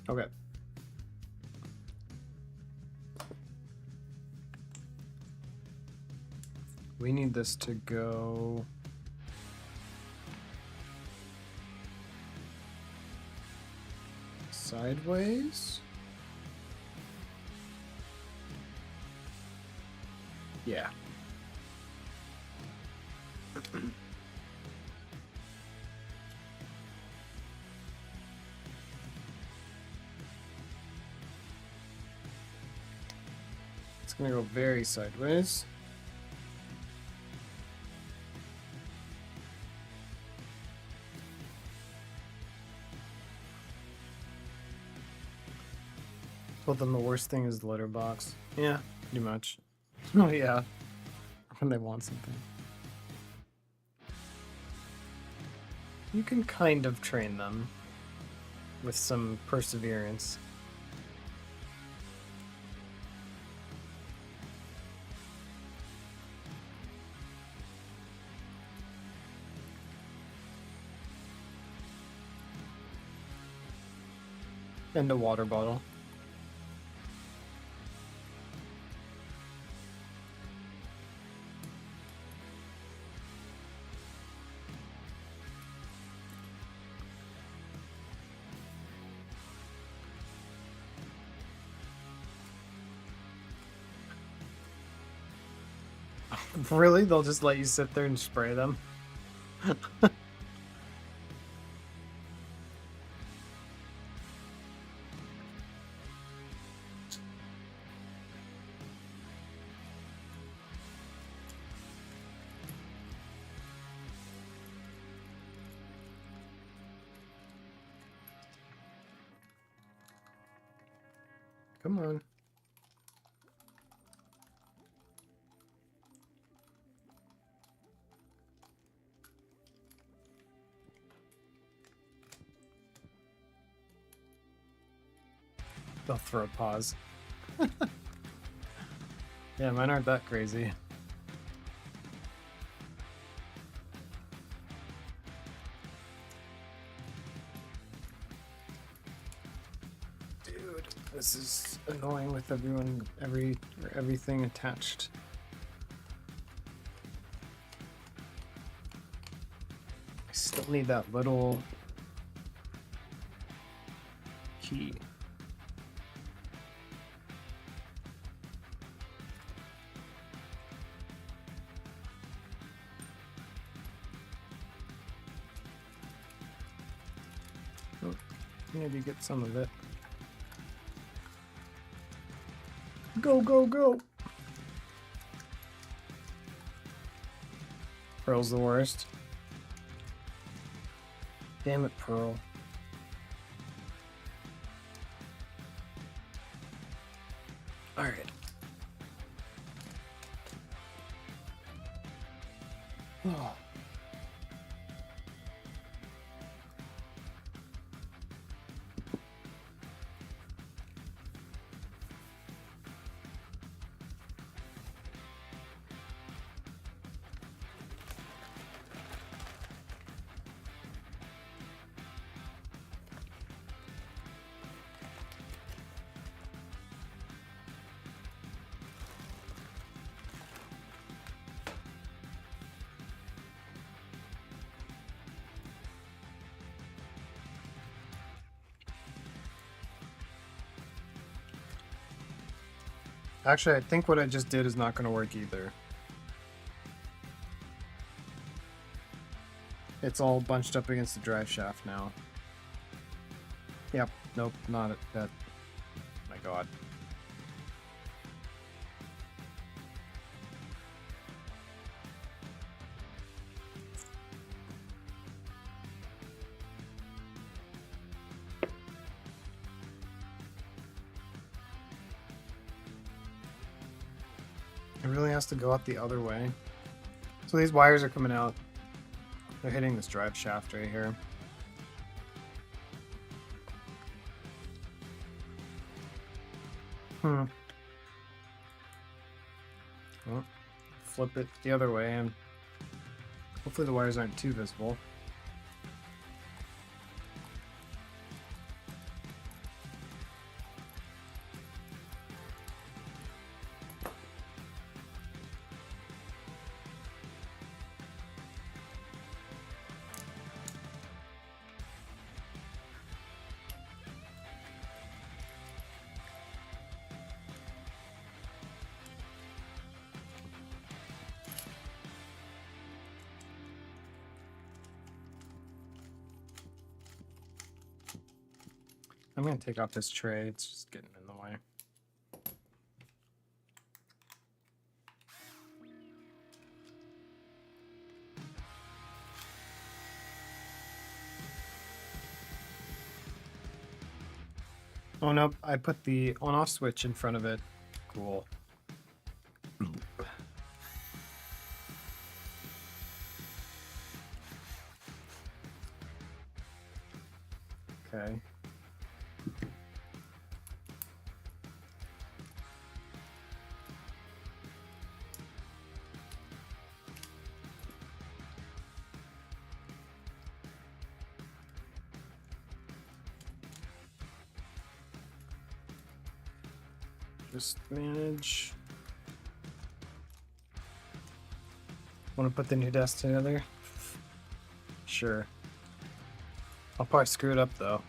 Speaker 1: Okay. We need this to go sideways. Yeah. It's gonna go very sideways. Well, then the worst thing is the litter box. Yeah, pretty much. Oh yeah, when they want something. You can kind of train them with some perseverance. And a water bottle. Really? They'll just let you sit there and spray them? Come on. They'll throw a pause. Yeah, mine aren't that crazy. Dude, this is annoying with everything attached. I still need that little key. Oh, maybe get some of it. Go, go, go! Pearl's the worst. Damn it, Pearl. Alright. Oh. Actually, I think what I just did is not going to work either. It's all bunched up against the drive shaft now. Yep, nope, not it. That. My god. It really has to go out the other way. So these wires are coming out. They're hitting this drive shaft right here. Well, flip it the other way and hopefully the wires aren't too visible. I'm gonna take off this tray, it's just getting in the way. Oh nope, I put the on-off switch in front of it. Cool. Okay. Just manage. Want to put the new desk together? Sure. I'll probably screw it up though.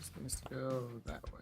Speaker 1: It needs to go that way.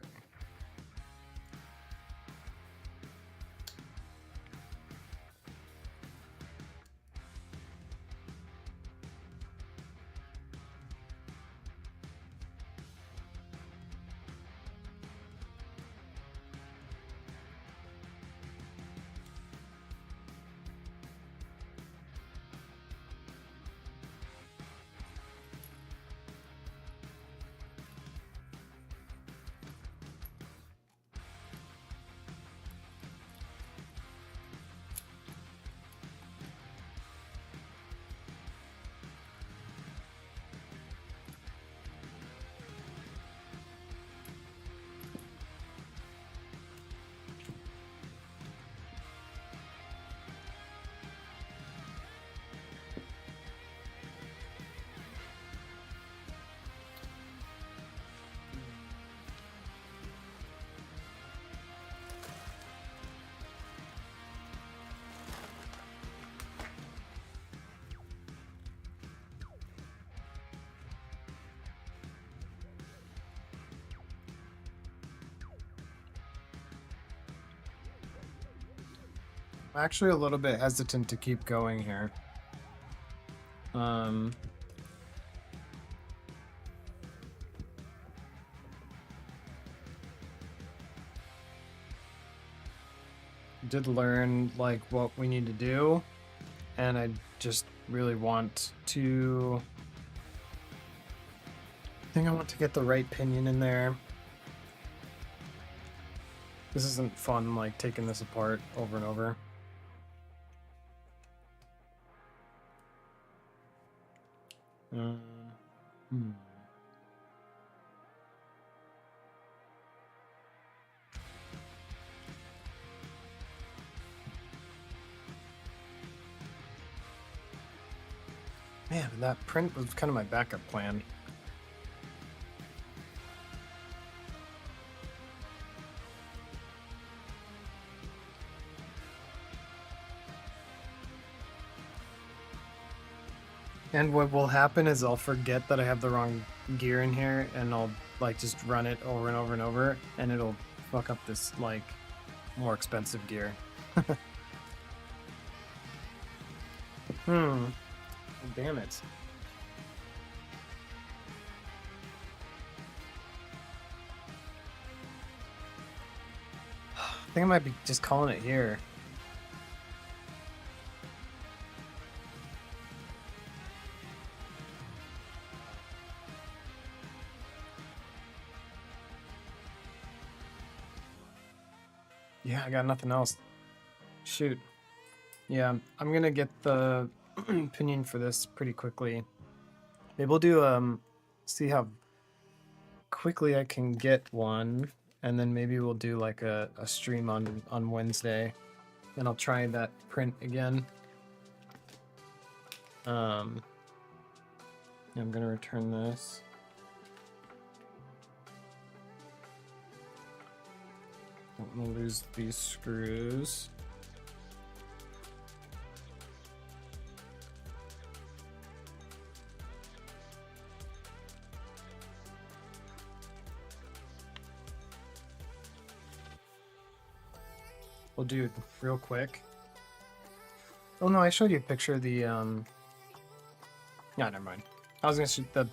Speaker 1: I'm actually a little bit hesitant to keep going here. Did learn like what we need to do, and I just really want to. I think I want to get the right pinion in there. This isn't fun, like taking this apart over and over. Hmm. Man, that print was kind of my backup plan. And what will happen is I'll forget that I have the wrong gear in here, and I'll like just run it over and over and over, and it'll fuck up this like more expensive gear. Damn it. I think I might be just calling it here. Yeah, I got nothing else. Shoot. Yeah, I'm gonna get the pinion for this pretty quickly. Maybe we'll do see how quickly I can get one, and then maybe we'll do like a stream on Wednesday, and I'll try that print again. I'm gonna return this. I'm gonna lose these screws. We'll do it real quick. Oh no, I showed you a picture of the yeah, never mind. I was gonna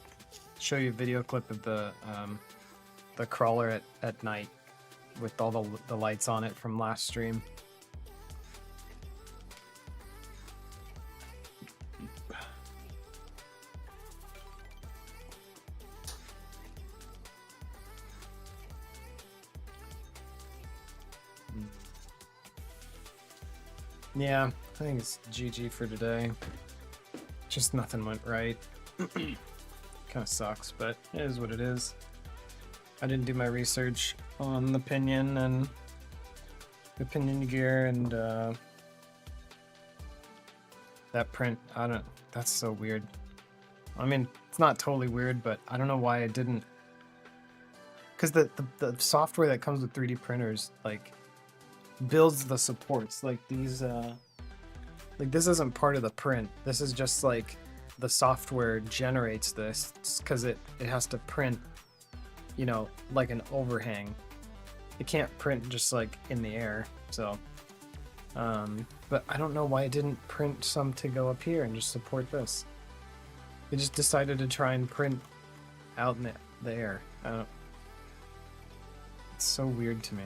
Speaker 1: show you a video clip of the crawler at night with all the lights on it from last stream. Yeah, I think it's GG for today. Just nothing went right. Kind of sucks, but it is what it is. I didn't do my research on the pinion and the pinion gear, and that print. That's so weird. I mean, it's not totally weird, but I don't know why I didn't. Because the software that comes with 3D printers, like, builds the supports. Like these, like this isn't part of the print. This is just like the software generates this because it has to print, you know, like an overhang. It can't print just like in the air. So, but I don't know why it didn't print some to go up here and just support this. It just decided to try and print out in the air. I don't. It's so weird to me.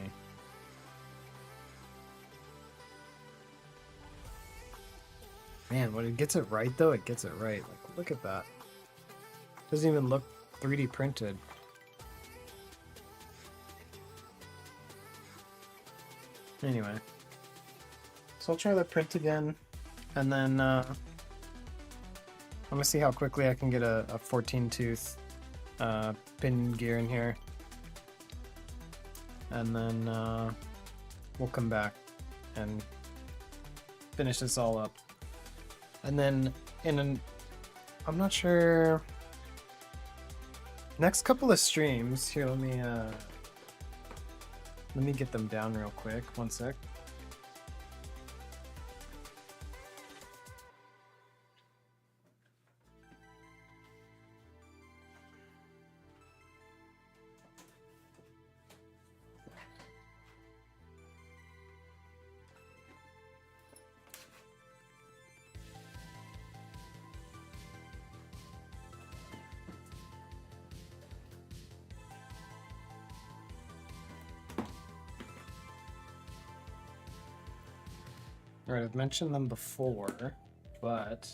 Speaker 1: Man, when it gets it right though, it gets it right. Like, look at that. Doesn't even look 3D printed. Anyway. So I'll try the print again, and then I'm gonna see how quickly I can get a 14 tooth pin gear in here. And then we'll come back and finish this all up. And then I'm not sure, next couple of streams here, let me get them down real quick, one sec. Alright, I've mentioned them before, but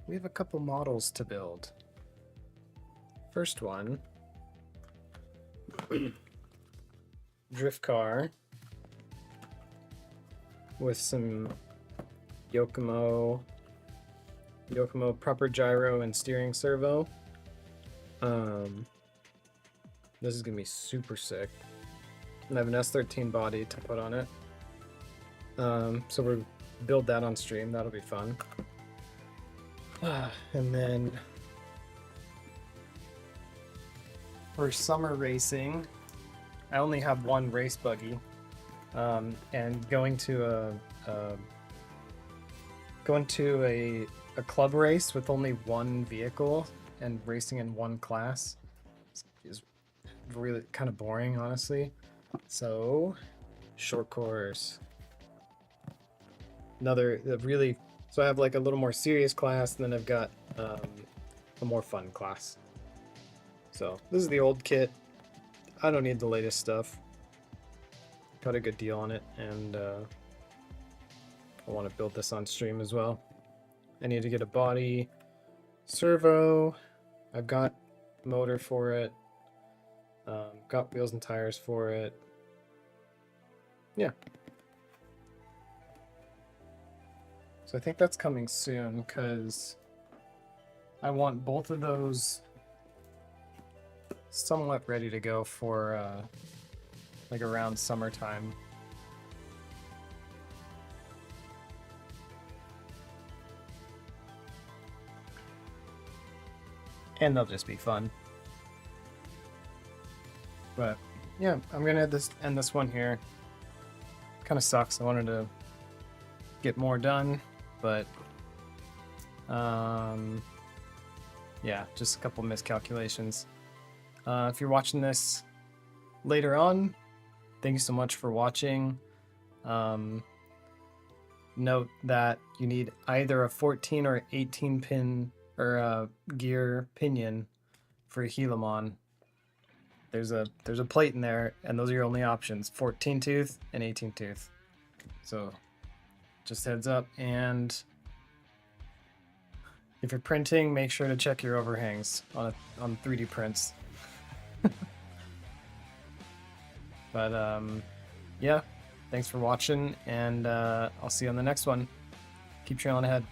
Speaker 1: we have a couple models to build. First one, drift car with some Yokomo proper gyro and steering servo. This is gonna be super sick. And I have an S13 body to put on it. So we'll build that on stream. That'll be fun. And then for summer racing, I only have one race buggy, and going to a club race with only one vehicle and racing in one class is really kind of boring, honestly. So, short course. So I have like a little more serious class, and then I've got a more fun class. So this is the old kit. I don't need the latest stuff. Got a good deal on it, and I want to build this on stream as well. I need to get a body, servo. I've got motor for it. Got wheels and tires for it. Yeah. So I think that's coming soon, because I want both of those somewhat ready to go for like around summertime. And they'll just be fun. But yeah, I'm gonna end this one here. Kind of sucks. I wanted to get more done, but yeah, just a couple miscalculations. If you're watching this later on, thank you so much for watching. Note that you need either a 14 or 18 pin or a gear pinion for a Helamon. There's a plate in there, and those are your only options: 14 tooth and 18 tooth. So just heads up. And if you're printing, make sure to check your overhangs on 3D prints. But yeah, thanks for watching, and I'll see you on the next one. Keep trailing ahead.